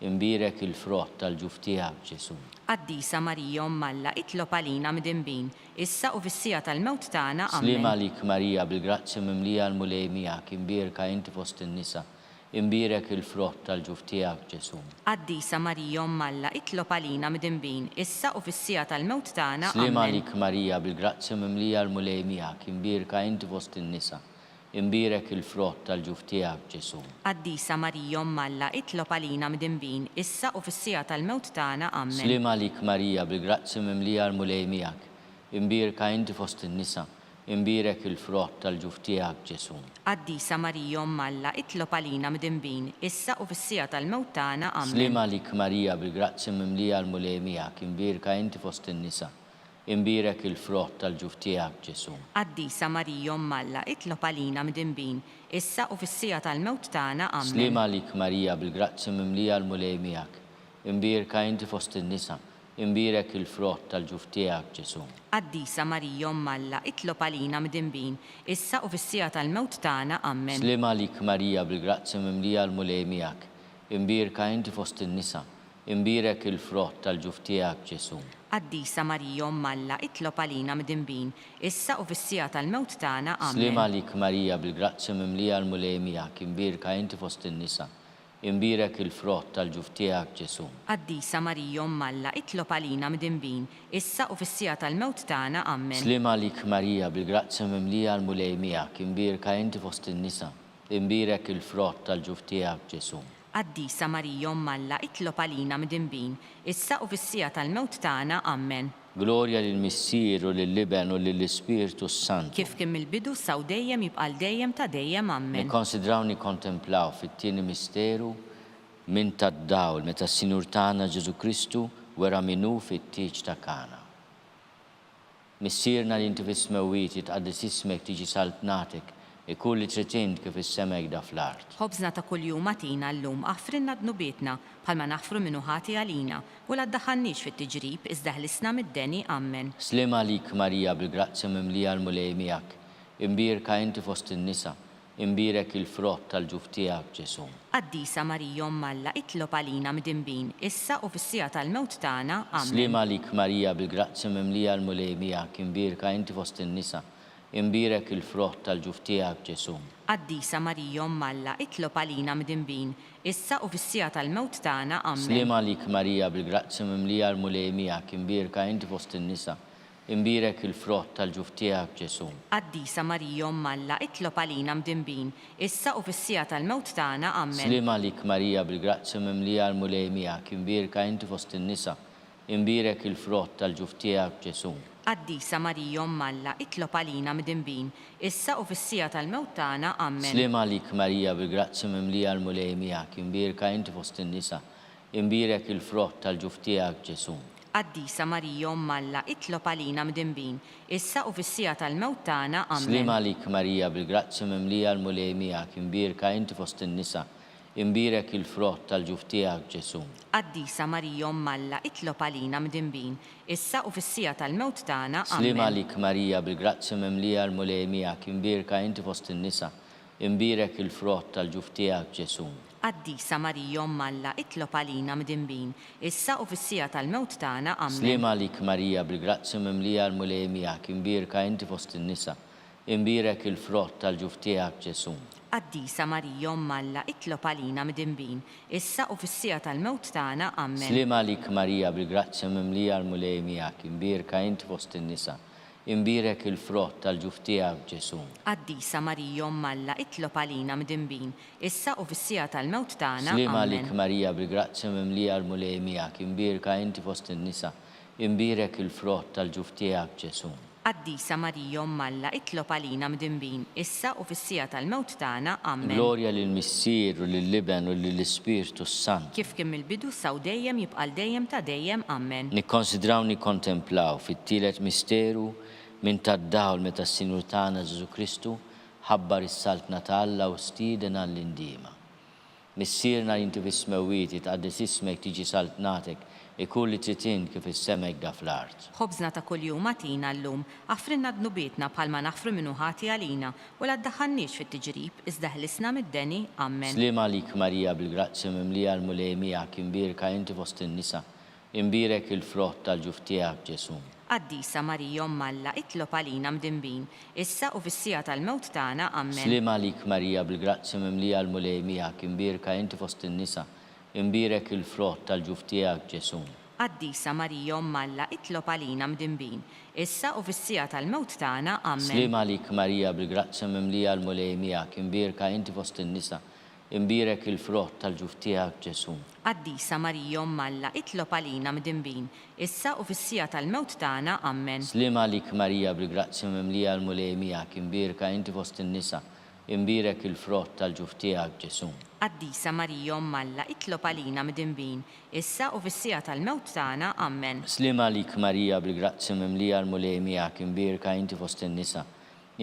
imbierek il-frott tal-ġuf tiegħek Ġesu. Qaddisa Marija Alla, itlob għalina mid-inbin, issa u fis-sija tal-mewt tagħna. Amen. Slim għalik Marija bil-grazzja mimlija l-mulej miegħek imbierka inti fost in-nisa, imbierek il-frott tal-ġuf tiegħek Ġesu. Qaddisa Marija Alla, itlob għalina mid-inbin, issa u fis-sija tal-mewt tagħna. Slim għalik Marija bil-grazzja mimlija l-mulej miegħek imbierka inti fost in-nisa, imbierek il-frott tal-ġuf tiegħek Ġesu. Qaddisa Marija Alla, itlob għalina mid-inbin, issa u fis-sija tal-mewt tagħna. Amen. Slim għalik Marija bil-grazzja mimlija l-mulej miegħek imbierka inti fost in-nisa, imbierek il-frott tal-ġuf tiegħek Ġesu. Qaddisa Marija Alla, itlob għalina mid-inbin, issa u fis-sija tal-mewt tagħna. Amen. Slim għalik Marija bil-grazzja mimlija l-mulej miegħek imbierka inti fost in-nisa, imbierek il-frott tal-ġuf tiegħek Ġesu. Qaddisa Marija Alla, itlob għalina mid-inbin, issa u fis-sija tal-mewt tagħna. Amen. Slim għalik Marija bil-grazzja mimlija l-mulej miegħek imbierka inti fost in-nisa, imbierek il-frott tal-ġuf tiegħek Ġesu. Qaddisa Marija Alla, itlob għalina mid-inbin, issa u fis-sija tal-mewt tagħna. Amen. Slim għalik Marija bil-grazzja mimlija l-mulej miegħek imbierka inti fost in-nisa, imbirek il-frott tal-ġuf tiegħek Ġesu. Qaddisa Marija Omm Alla, itlob għalina midinbin, issa u fis-sija tal-mewt tagħna. Slim Amen. għalik Marija bil-grazzja mimlija l-mulej miegħek, imbirka inti fost in-nisa, imbirek il-frott tal-ġuf tiegħek Ġesu. Qaddisa Marija Omm Alla, itlob għalina midinbin, issa u fis-sija tal-mewt tagħna. Amen. Slim għalik Marija bil-grazzja mimlija l-mulej miegħek, imbirka inti fost in-nisa, imbirek il-frott tal-ġuf tiegħek Ġesu. Qaddisa Marija Omm Alla, itlob għalina midinbin, issa u fis-sija tal-mewt tagħna. Amen. Gloria lill-Missier u lill-Liben u lill-Ispiritu Santu. Kif kien mill-bidu saw dejjem jibqal dejjem ta' dejjem. Amen. Nikkonsidraw nikkontemplaw fit-tieni misteru minn tad-dawl meta s-Sinjur tagħna Ġesu Kristu wera minnu fit-tieġ ta' Kana. Missierna li inti fis-smewwiet jitqaddis ismek tiġi saltnatek ikun li tritint kif is-semek da fl-art. Ħobżna ta' kuljum matina llum aħfrinna dnubietna bħalma naħfru minnu ħati għalina u la ddaħħalniex fit-tiġrib iżda ħlisna mid-deni. Amen. Slim għalik Marija bil-grazzja mimlija l-mulej miegħek, imbirka inti fost in-nisa, imbirek il-frott tal-ġuf tiegħek Ġesu. Qaddisa Marija Omm Alla, itlob għalina midinbin, issa u fis-sija tal-mewt tagħna. Amen. Slim għalik Marija bil-grazzja mimlija l-mulej miegħek, imbirka inti fost in-nisa, imbirek il-frott tal-ġuf tiegħek Ġesu. Qaddisa Marija Omm Alla, itlob għalina midinbin, issa u fis-sija tal-mewt tagħna. Amen. Slim għalik Marija bil-grazzja mimlija l-mulej miegħek, imbirka inti fost in-nisa, imbirek il-frott tal-ġuf tiegħek Ġesu. Qaddisa Marija Omm Alla, itlob għalina midinbin, issa u fis-sija tal-mewt tagħna. Amen. Slim għalik Marija bil-grazzja mimlija l-mulej miegħek, imbirka inti fost in-nisa, imbirek il-frott tal-ġuf tiegħek Ġesu. Qaddisa Marija Omm Alla, itlob għalina midinbin, issa u fis-sija tal-mewt tagħna. Amen. Slim għalik Marija bil-grazzja mimlija l-mulej miegħek, imbirka inti fost in-nisa, imbirek il-frott tal-ġuf tiegħek Ġesu. Qaddisa Marija Omm Alla, itlob għalina midinbin, issa u fis-sija tal-mewt tagħna. Slim Amen. għalik Marija bil-grazzja mimlija l-mulej miegħek, imbirka inti fost in-nisa, imbirek il-frott tal-ġuf tiegħek Ġesu. Qaddisa Marija Omm Alla, itlob għalina midinbin, issa u fis-sija tal-mewt tagħna. Slim Amen. għalik Marija bil-grazzja mimlija l-mulej miegħek, imbirka inti fost in-nisa, imbirek il-frott tal-ġuf tiegħek Ġesu. Qaddisa Marija Omm Alla, itlob għalina midinbin, issa u fis-sija tal-mewt tagħna. Amen. Slim għalik Marija bil-grazzja mimlija l-mulej miegħek, imbirka inti fost in-nisa, imbirek il-frott tal-ġuf tiegħek Ġesu. Qaddisa Marija Omm Alla, itlob għalina midinbin, issa u fis-sija tal-mewt tagħna. Amen. Slim għalik Marija bil-grazzja mimlija l-mulej miegħek, imbirka inti fost in-nisa, imbirek il-frott tal-ġuf tiegħek Ġesu. Qaddisa Marija Omm Alla, itlob għalina midinbin, issa u fis-sija tal-mewt tagħna. Slim għalik Amen. Marija bil-grazzja mimlija l-mulej miegħek, imbirka inti fost in-nisa, imbirek il-frott tal-ġuf tiegħek Ġesu. Qaddisa Marija Omm Alla, itlob għalina midinbin, issa u fis-sija tal-mewt tagħna. Amen. Gloria lill-Missier u lill-Liben u lill-Ispiritu Santu. Kif kien mill-bidu saw dejjem jibqal dejjem ta' dejjem. Amen. Nikkonsidraw nikkontemplaw fit-tielet misteru minn tad-dawl meta s-Sinjur tagħna Ġesu Kristu ħabbar is-saltna ta' Alla u stieden għall-indiema. Missierna li inti fis-smewwiet jitqaddis ismek tiġi saltnatek ikun li tritint kif is-semek da fl-art. Ħobżna ta' kuljum matina llum aħfrinna dnubietna bħalma naħfru minnu ħati għalina u la ddaħħalniex fit-tiġrib iżda ħlisna mid-deni. Amen. Slim għalik Marija bil-grazzja mimlija l-mulej miegħek, imbirka inti fost in-nisa, imbirek il-frott tal-ġuf tiegħek Ġesu. Qaddisa Marija Omm Alla, itlob għalina midinbin, issa u fis-sija tal-mewt tagħna. Amen. Slim għalik Marija bil-grazzja mimlija l-mulej miegħek, imbirka inti fost in-nisa, imbirek il-frott tal-ġuf tiegħek Ġesu. Qaddisa Marija Omm Alla, itlob għalina midinbin, issa u fis-sija tal-mewt tagħna. Amen. Slim għalik Marija bil-grazzja mimlija l-mulej miegħek, imbirka inti fost in-nisa, imbirek il-frott tal-ġuf tiegħek Ġesu. Qaddisa Marija Omm Alla, itlob għalina midinbin, issa u fis-sija tal-mewt tagħna. Amen. Slim għalik Marija bil-grazzja mimlija l-mulej miegħek, imbirka inti fost in-nisa, imbirek il-frott tal-ġuf tiegħek Ġesu. Qaddisa Marija Omm Alla, itlob għalina midinbin, issa u fis-sija tal-mewt tagħna. Amen. Slim għalik Marija bil-grazzja mimlija l-mulej miegħek, imbirka inti fost in-nisa,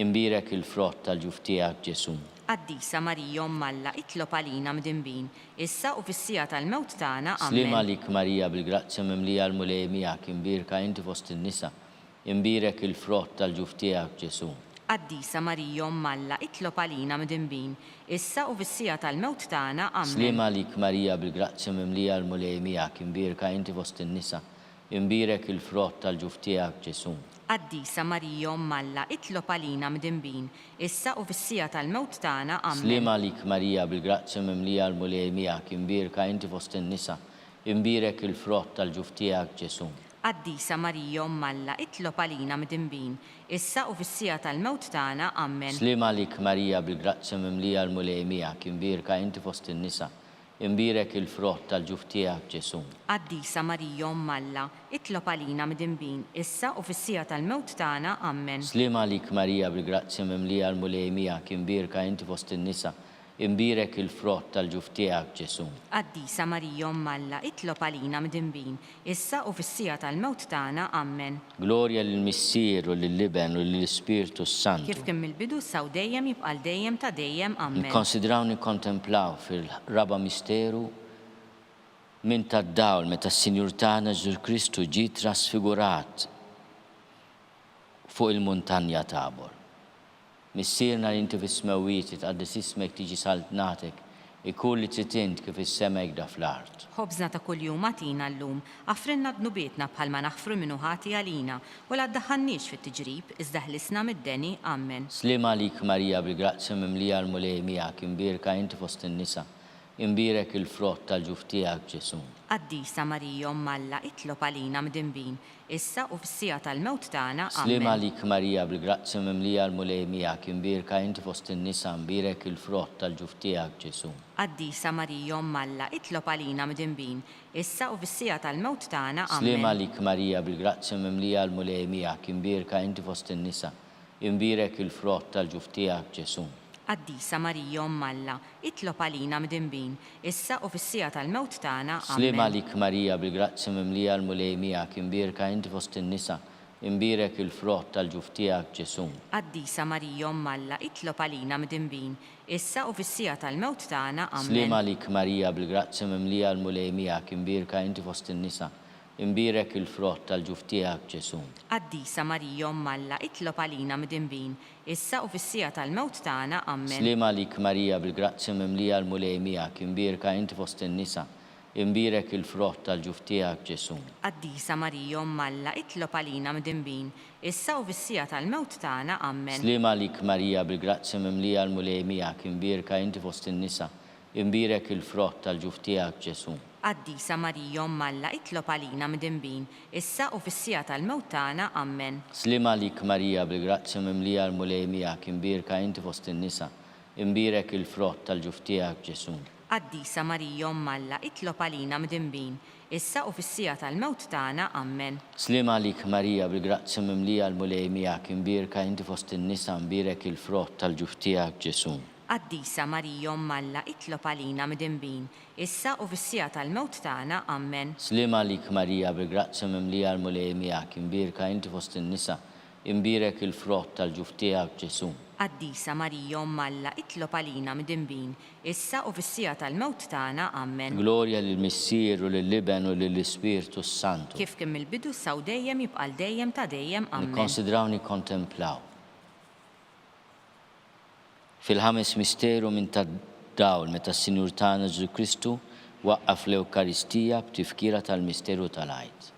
imbirek il-frott tal-ġuf tiegħek Ġesu. Qaddisa Marija Omm Alla, itlob għalina midinbin, issa u fis-sija tal-mewt tagħna. Slim Amen. għalik Marija bil-grazzja mimlija l-mulej miegħek, imbirka inti fost in-nisa, imbirek il-frott tal-ġuf tiegħek Ġesu. Qaddisa Marija Umm Alla, itlob għalina midinbin, issa u fis-sija tal-mewt tagħna. Amen. Slima lik Marija bil-grazzja mimlija l-mulej miegħek, imbirka inti fost in-nisa, imbirek il-frott tal-ġuf tiegħek Ġesu. Qaddisa Marija Umm Alla, itlob għalina midinbin, issa u fis-sija tal-mewt tagħna. Amen. Slima lik Marija bil-grazzja mimlija l-mulej miegħek, imbirka inti fost in-nisa, imbirek il-frott tal-ġuf tiegħek Ġesu. Qaddisa Marija Umm Alla, itlob għalina midinbin, issa u fis-sija tal-mewt tagħna. Amen. Slima lik Marija bil-grazzja mimlija l-mulej miegħek, imbirka inti fost in-nisa, imbirek il-frott tal-ġuf tiegħek Ġesu. Qaddisa Marija Umm Alla, itlob għalina midinbin, issa u fis-sija tal-mewt tagħna. Amen. Slima lik Marija bil-grazzja mimlija l-mulej miegħek, imbirka inti fost in-nisa, imbirek il-frott tal-ġuf tiegħek Ġesu. Qaddisa Marija Umm Alla, itlob għalina midinbin, issa u fis-sija tal-mewt tagħna. Amen. Glorja lill-Missier u lill-Liben u lill-Ispiritu Santu. Kif kien mill-bidu saw dejjem jibqal dejjem ta' dejjem. Amen. Nikkonsidraw nikkontemplaw fil-raba misteru minn tad-dawl meta s-Sinjur tagħna Ġur Kristu ġie trasfigurat fuq il-muntanja Tabor. Missierna li inti fis-smawiet tqaddis ismek tiġi saltnatek, ikun li tritint kif is-sema jgda fl-art. Ħobżna ta' kuljum għatina llum, għafrinna dnubietna bħalma naħfru minnu ħati għalina, u la ddaħħannix fit-tiġrib, iżda ħlisna mid-deni. Amen. Slima lik Marija bil-grazzja mimlija l-mulej miegħek, imbirka inti fost in-nisa, imbirek il-frott tal-ġuf tiegħek Ġesu. Qaddisa Marija Umm Alla, itlob għalina midinbin, issa u fis-sija tal-mewt tagħna. Slima Amen. lik Marija bil-grazzja mimlija l-mulej miegħek, imbirka inti fost in-nisa, imbirek il-frott tal-ġuf tiegħek Ġesu. Qaddisa Marija Umm Alla, itlob għalina midinbin, issa u fis-sija tal-mewt tagħna. Slima Amen. lik Marija bil-grazzja mimlija l-mulej miegħek, imbirka inti fost in-nisa, imbirek il-frott tal-ġuf tiegħek Ġesu. Qaddisa Marija Umm Alla, itlob għalina midinbin, issa u fis-sija tal-mewt tagħna. Slima Amen. lik Marija bil-grazzja mimlija l-mulej miegħek, imbirka inti fost in-nisa, imbirek il-frott tal-ġuf tiegħek Ġesu. Qaddisa Marija Umm Alla, itlob għalina midinbin, issa u fis-sija tal-mewt tagħna. Amen. Slima lik Marija bil-grazzja mimlija l-mulej miegħek, imbirka inti fost in-nisa, imbirek il-frott tal-ġuf tiegħek Ġesu. Qaddisa Marija Umm Alla, itlob għalina midinbin, issa u fis-sija tal-mewt tagħna. Amen. Slima lik Marija bil-grazzja mimlija l-mulej miegħek, imbirka inti fost in-nisa, imbirek il-frott tal-ġuf tiegħek Ġesu. Qaddisa Marija Umm Alla, itlob għalina midinbin, issa u fis-sija tal-mewt tagħna. Amen. Slima lik Marija bil-grazzja mimlija l-mulej miegħek, imbirka inti fost in-nisa, imbirek il-frott tal-ġuf tiegħek Ġesu. Qaddisa Marija Umm Alla, itlob għalina midinbin, issa u fis-sija tal-mewt tagħna. Amen. Slima lik Marija bil-grazzja mimlija l-mulej miegħek, imbirka inti fost in-nisa, imbirek il-frott tal-ġuf tiegħek Ġesu. Qaddisa Marija Umm Alla, itlob għalina midinbin, issa u fis-sija tal-mewt tagħna. Amen. Slima lik Marija bil-grazzja mimlija l-mulej miegħek, imbirka inti fost in-nisa, imbirek il-frott tal-ġuf tiegħek Ġesu. Qaddisa Marija Umm Alla, itlob għalina midinbin, issa u fis-sija tal-mewt tagħna. Amen. Slima lik Marija bil-grazzja mimlija l-mulej miegħek, imbirka inti fost in-nisa, imbirek il-frott tal-ġuf tiegħek Ġesu. Qaddisa Marija Umm Alla, itlob għalina midinbin, issa u fis-sija tal-mewt tagħna. Amen. Glorja lill-Missier u lill-Liben u lill-Ispiritu Santu. Kif kien mill-bidu saw dejjem jibqal dejjem ta' dejjem. Amen. Nikkonsidraw nikkontemplaw fil-ħames misteru minn tad-dawl meta s-Sinjur tagħna Ġu Kristu waqqaf l-Ewkaristija b'tifkira tal-misteru tal-għajt.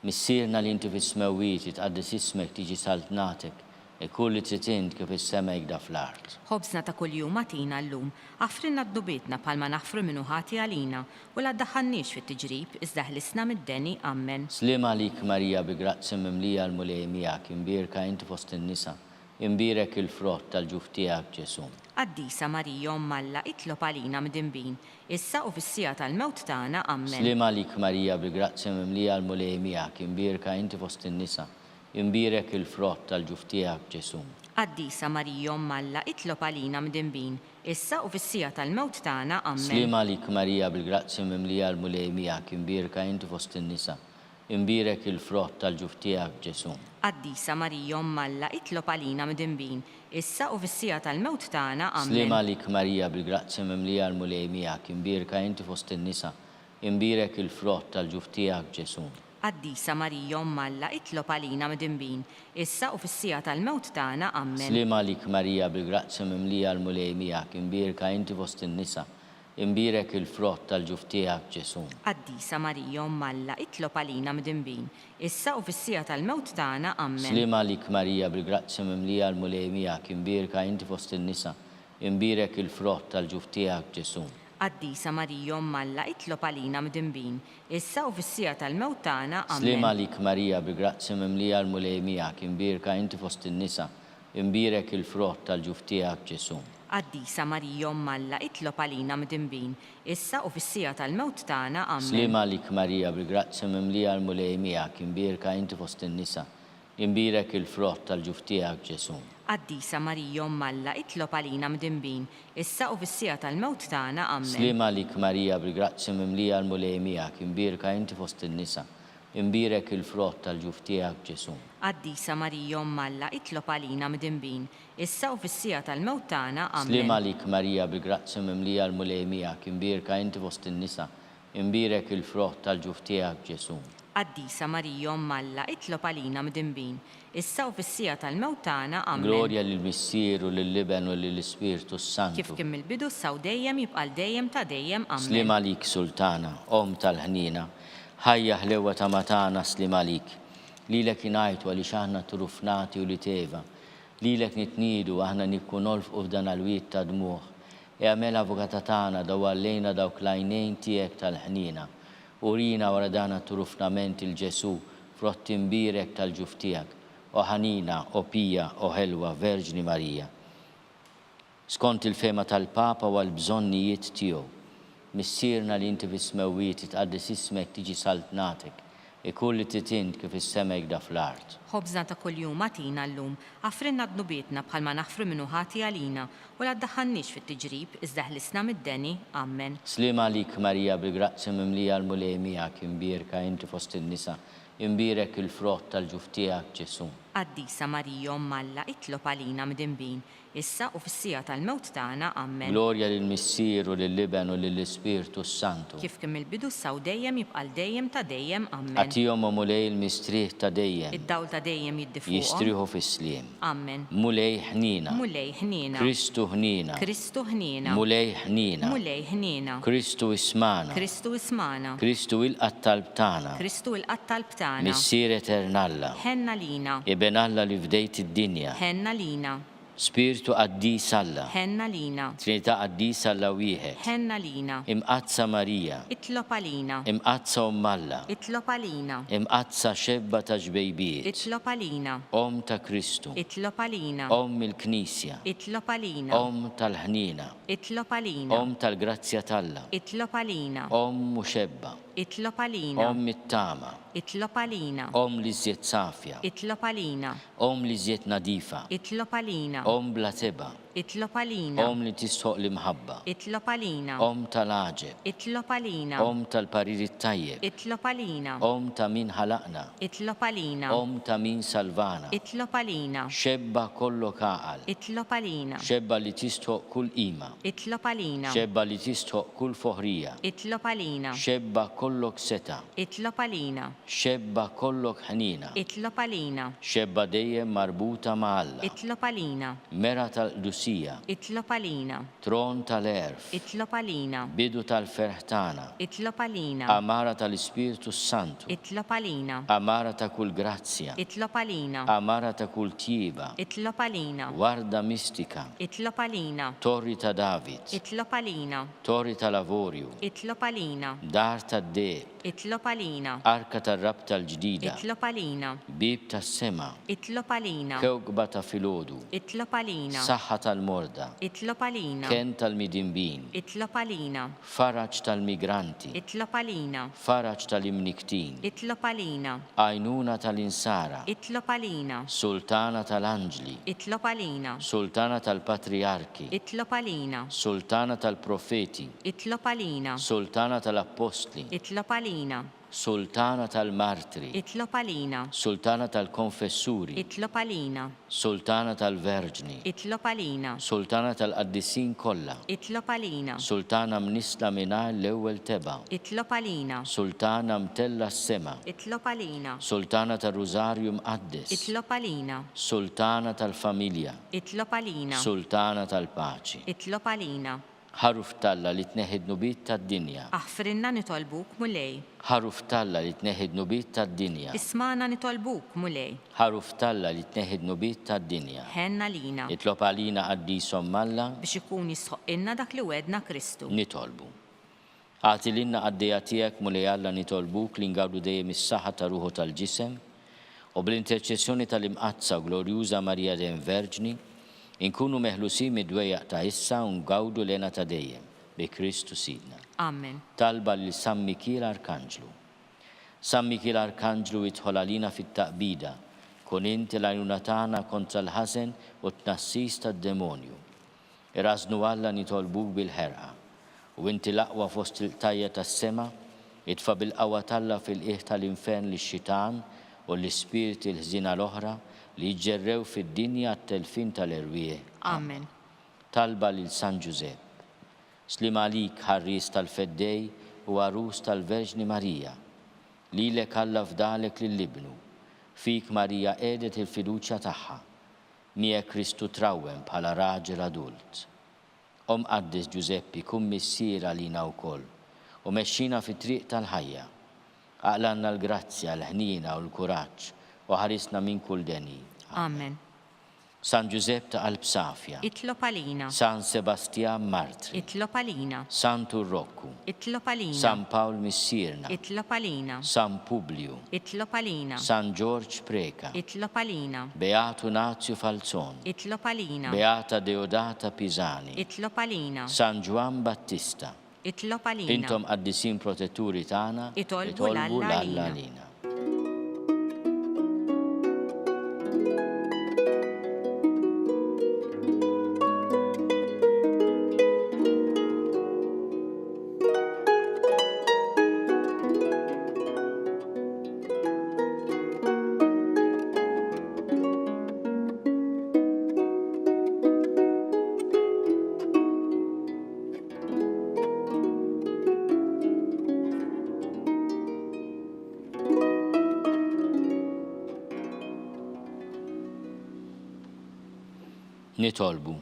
Missierna li inti fis-smawiet tqaddis ismek tiġi saltnatek, ikun li tritint kif is-sema jgda fl-art. Ħobżna ta' kuljum għatina llum, għafrinna dnubietna bħalma naħfru minnu ħati għalina, u la ddaħħannix fit-tiġrib, iżda ħlisna mid-deni. Amen. Slima lik Marija bi-grazzja mimlija l-mulej miegħek, imbirka inti fost in-nisa, imbirek il-frott tal-ġuf tiegħek Ġesu. Qaddisa Marija Umm Alla, itlob għalina midinbin, issa u fis-sija tal-mewt tagħna. Amen. Slima lik Marija bi-grazzja mimlija l-mulej miegħek, imbirka inti fost in-nisa, imbirek il-frott tal-ġuf tiegħek Ġesu. Qaddisa Marija Umm Alla, itlob għalina midinbin, issa u fis-sija tal-mewt tagħna. Amen. Slima lik Marija bil-grazzja mimlija l-mulej miegħek, imbirka inti fost in-nisa, imbirek il-frott tal-ġuf tiegħek Ġesu. Qaddisa Marija Umm Alla, itlob għalina midinbin, issa u fis-sija tal-mewt tagħna. Amen. Slima lik Marija bil-grazzja mimlija l-mulej miegħek, imbirka inti fost in-nisa, imbirek il-frott tal-ġuf tiegħek Ġesu. Qaddisa Marija Umm Alla, itlob għalina midinbin, issa u fis-sija tal-mewt tagħna. Amen. Slima lik Marija bil-grazzja mimlija l-mulej miegħek, imbierka inti fost in-nisa, imbierek il-frott tal-ġuf tiegħek Ġesu. Qaddisa Marija Umm Alla, itlob għalina midinbin, issa u fis-sija tal-mewt tagħna. Amen. Slima lik Marija bil-grazzja mimlija l-mulej miegħek, imbierka inti fost in-nisa, imbierek il-frott tal-ġuf tiegħek Ġesu. Qaddisa Marija Umm Alla, itlob għalina midinbin, issa u fis-sija tal-mewt tagħna. Amen. Slima lik Marija bil-grazzja mimlija l-mulej miegħek, imbierka inti fost in-nisa, imbierek il-frott tal-ġuf tiegħek Ġesu. Qaddisa Marija Umm Alla, itlob għalina midinbin, issa u fis-sija tal-mewt tagħna. Amen. Slima lik Marija bil-grazzja mimlija l-mulej miegħek, imbierka inti fost in-nisa, imbierek il-frott tal-ġuf tiegħek Ġesu. Qaddisa Marija Umm Alla, itlob għalina midinbin, issa u fis-sija tal-mewt tagħna. Amen. Slima lik Marija bil-grazzja mimlija l-mulej miegħek, imbierka inti fost in-nisa, imbierek il-frott tal-ġuf tiegħek Ġesu. Qaddisa Marija Umm Alla, itlob għalina midinbin, issa u fis-sija tal-mewt tagħna. Amen. Slima lik Marija bil-grazzja mimlija l-mulej miegħek, imbierka inti fost in-nisa, imbierek il-frott tal-ġuf tiegħek Ġesu. Qaddisa Marija Umm Alla, itlob għalina midinbin, issa u fis-sija tal-mewt tagħna. Amen. Glorja lill-Missier u lill-Liben u lill-Ispiritu Santu. Kif kien mill-bidu saw dejjem jibqal dejjem ta' dejjem. Amen. Slima lik Sultana, Om tal-ħnina, ħajja ħlewa ta' matana slima lik. Lilek ingħajtu għaliex aħna turufnati u li teva. Lilek nitniedu aħna nibku nolfqu f'dan għall-wied ta' dmuħ. Eħmel avukata tagħna dawallejna dawk l-għajnejn tiegħek tal-ħnina. Urina wara dana turufnament il-Ġesu frott imbierek tal-ġuf tiegħek. O ħanina, o pija, o ħelwa, Verġni Marija. Skont il-fema tal-Papa u għal-bżonnijiet tiegħu, missierna li inti fis-smewwiet tqaddis ismek tiġi saltnatek, ikulli titint kif is-semek da fl-art. Ħobżna ta' kuljum atina llum, għafrinna d-nubietna bħalma naħfru minnu ħati għalina, u la ddaħħannix fit-tiġrib, iżda ħlisna mid-deni. Amen. Slima lik Marija bil-grazzja mimlija l-mulej miegħek, imbierka inti fost in-nisa, imbierek il-frott tal-ġuf tiegħek Ġesu. Qaddisa Marija Umm Alla, itlob għalina midinbin, issa u fis-sija tal-mewt tagħna. Amen. Glorja lill-Missier u lill-Liben u lill-Ispiritu Santu. Kif kien mill-bidu saw dejjem jibqal dejjem ta' dejjem. Amen. Għatihom u mulej il-mistrieħ ta' dejjem, Id-dawl ta' dejjem jiddifuqhom. jistriħu fis-sliem. Amen. Mulej ħnina, Mulej ħnina. Kristu ħnina, Kristu ħnina. mulej ħnina, Mulej ħnina. Kristu ismana, Kristu ismana. Kristu il-qattalb tagħna, Kristu il-qattalb tagħna. Missier eternalla, Ħenna lina. Ibn Alla li fdejt id-dinja, Ħenna lina. Spiritu qaddis Alla, Ħenna lina. Trinità qaddis Alla wieħed, Ħenna lina. imqazza Marija, Itlob għalina. imqazza Umm Alla, Itlob għalina. imqazza xebba ta' ġbejbiet, Itlob għalina. Om ta' Kristu, Itlob għalina. Om il-Knisja, Itlob għalina. Om tal-ħnina, Itlob għalina. Om tal-grazzja talla, Itlob għalina. Om muxebba, Itlob għalina. Om it-tama, Itlob għalina. Om li żiet safja, Itlob għalina. Om li żiet nadifa, Itlob għalina. Om bla teba, Itlob għalina. Om li tisħoq l-imħabba, Itlob għalina. Om tal-aġeb, Itlob għalina. Om tal-pariri tajjeb, Itlob għalina. Om ta' min ħalaqna, Itlob għalina. Om ta' min salvana, Itlob għalina. xebba kollok aqal, Itlob għalina. xebba li tistħoq kull qima, Itlob għalina. xebba li tistħoq kull foħrija, Itlob għalina. xebba kollok seta, Itlob għalina. xebba kollok ħnina, Itlob għalina. xebba dejjem marbuta ma' Alla, Itlob għalina. mera tal-Qdusija, Itlob għalina. tron tal-erf, Itlob għalina. bidu tal-ferħtana, Itlob għalina. amara tal-Ispiritu Santu, Itlob għalina. amara ta' kull grazzja, Itlob għalina. amara ta' kull tjiba, Itlob għalina. warda mistika, Itlob għalina. torri ta' David, Itlob għalina. torri ta' lavorju, Itlob għalina. dar ta' deb, Itlob għalina. arka tar-rab tal-ġdida, Itlob għalina. bib tas-sema, Itlob għalina. kewkba ta' filodu, Itlob għalina. saħħa tal-morda, Itlob għalina. ken tal-midinbin, Itlob għalina. faraġ tal-migranti, Itlob għalina. faraġ tal-imniktin, Itlob għalina. għajnuna tal-insara, Itlob għalina. sultana tal-anġli, Itlob għalina. sultana tal-patriarki, Itlob għalina. sultana tal-profeti, Itlob għalina. sultana tal-apostli, Itlob għalina. Sultana tal-Martri, itlob għalina, Sultana tal-Konfessuri, itlob għalina, Sultana tal-Verġni, itlob għalina, Sultana tal-Qaddisin kollha, itlob għalina, Sultana mnisla mingħajr l-ewwel teba, itlob għalina, Sultana mtella s-sema, itlob għalina, Sultana tal-Rużarju mqaddes, itlob għalina, Sultana tal-Familja, itlob għalina, Sultana tal-Paċi. itlob għalina, Ħaruf talla li tneħid nubit tad-dinja, aħfrinna nitolbuk mulej, ħaruf talla li tneħid nubit tad-dinja, ismana nitolbuk mulej, ħaruf talla li tneħid nubit tad-dinja. ħenna lina, Itlob għalina qaddisom Malla, biex ikun jisħoqilna dak li wedna Kristu. nitolbu. Għati l-inna għaddeja tijek mulej Alla nitolbuk li ngawdu dejjem is-saħħa ta' ruħu tal-ġisem u bl-interċessjoni tal-imqazza glorjuża Marija den Verġni inkunu meħlusin mid-dwejjaq ta' issa u ngawdu lena ta' dejjem bi Kristu Sidna. Amen. Talba lil San Mikil Arkanġlu. San Mikil Arkanġlu idħol għalina fit-taqbida, kun inti l-għajnuna tagħna kontra l-ħażen u t-tnassis tad-demonju. Irasnu Alla nitolbuk bil-ħerqa u inti l-aqwa fost il-tajja tas-sema, idfa bil-qawwa talla fil-qiegħ tal-infern lix-xitan u l-ispiriti l-ħżina l-oħra li jġerrew fid-dinja t-telfin tal-erwieħ. Amen. Talba lil San Giuseppe. Slim għalik ħarris tal-feddej u għarus tal-Verġni Marija. Lilek Alla fdalek lill-ibnu. Fik Marija edet il-fiduċja tagħha. Miegħek Kristu trawwem bħala raġel adult. Qaddis Giuseppi kun missier għalina wkoll u mexxina fit-triq tal-ħajja. Aqlanna l-grazzja, l-ħnina u l-kuraġġ u ħarisna minn kull deni. Amen. San Giuseppe ta' qalb safja, Itlob għalina, San Sebastian Martri, itlob għalina, San Turrokku, itlob għalina, San Paul Missirna, itlob għalina, San Publiu, itlob għalina, San George Preka, itlob għalina, Beato Nazio Falzon, itlob għalina, Beata Deodata Pisani, itlob għalina, San Juan Battista. itlob għalina. Intom qaddisin protetturi tagħna, Itolbu l-Alla l-Alla għalina. għalina. Nitolbu.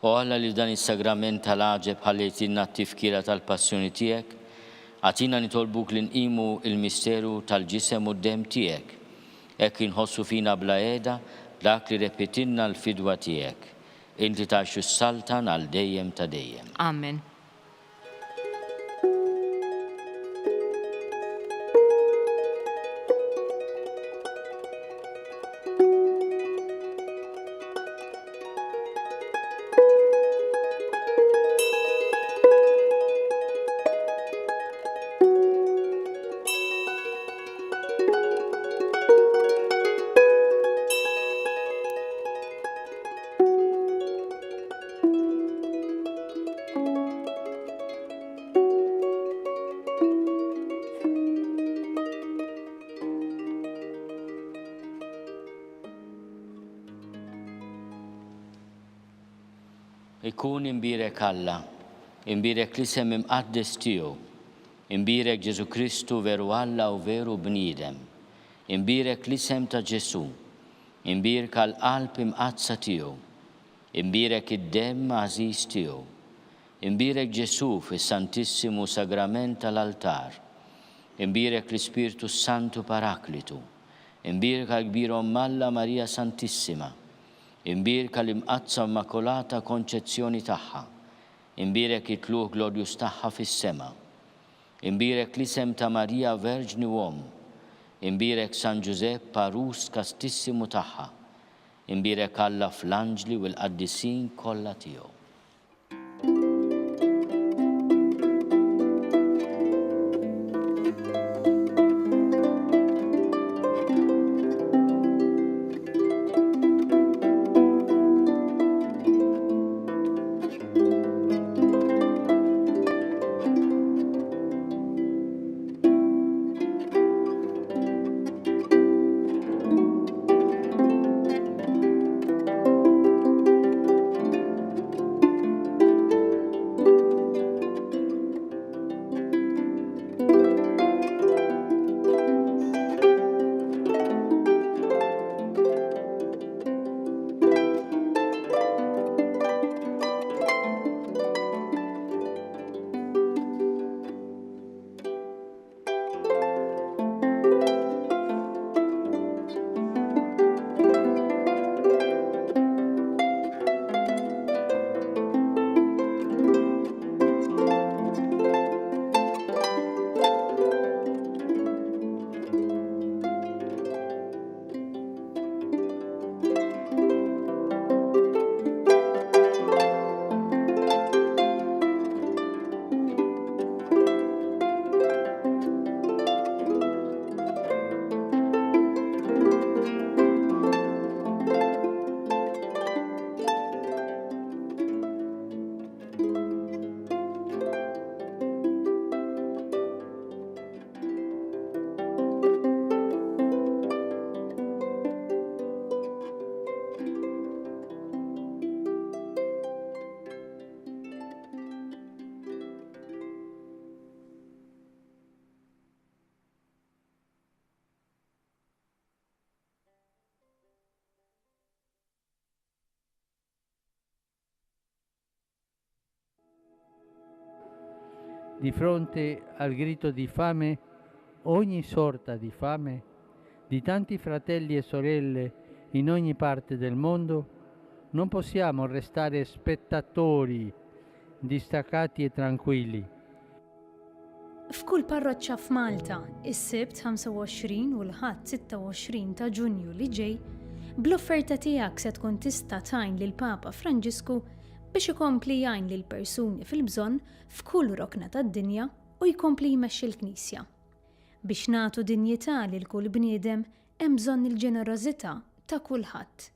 U Alla li dan is-sagrament tal-aġeb ħallejtilna t-tifkira tal-passjoni tiegħek, għatina nitolbuk li nqimu il-misteru tal-ġisem u d-dem tiegħek, hekk inħossu fina bla qiegħda dak li repetinna l-fidwa tiegħek. Inti tgħixu s-saltan għal dejjem ta' dejjem. Amen. Ikun imbirek Alla, imbirek l-isem imqaddes tiegħu, imbirek Ġesu Kristu veru Alla u veru bniedem, imbirek l-isem ta' Ġesu, imbirek għal-qalb imqazza tiegħu, imbirek id-dem għażiż tiegħu, imbirek Ġesu fis-Santissimu Sagrament tal-altar, imbirek l-Ispirtu Santu Paraklitu, imbirek għal-kbir Alla Marija Santissima, imbirek l-imqazza immakolata konċezzjoni tagħha, imbirek it-tluħ glorjus tagħha fis-sema, imbirek l-isem ta' Marija Verġni Uom, imbirek San Giuseppe Parus kastissimu tagħha, imbirek Alla fl-anġli u l-qaddisin kollha tiegħu. di fronte al grido di fame, ogni sorta di fame, di tanti fratelli e sorelle in ogni parte del mondo, non possiamo restare spettatori distaccati e tranquilli. F'kull parroċċa f'Malta, is-Sibt 25 u l-Ħadd 26 ta' Ġunju li ġej, bl-offerta tiegħek se tkun tista' tgħin lill-Papa Franġisku biex ikompli jgħin lil persuni fil-bżonn f'kull rokna tad-dinja u jkompli jmexxi l-Knisja. Biex nagħtu dinjità lil kull bniedem hemm bżonn il-ġenerożità ta' kulħadd.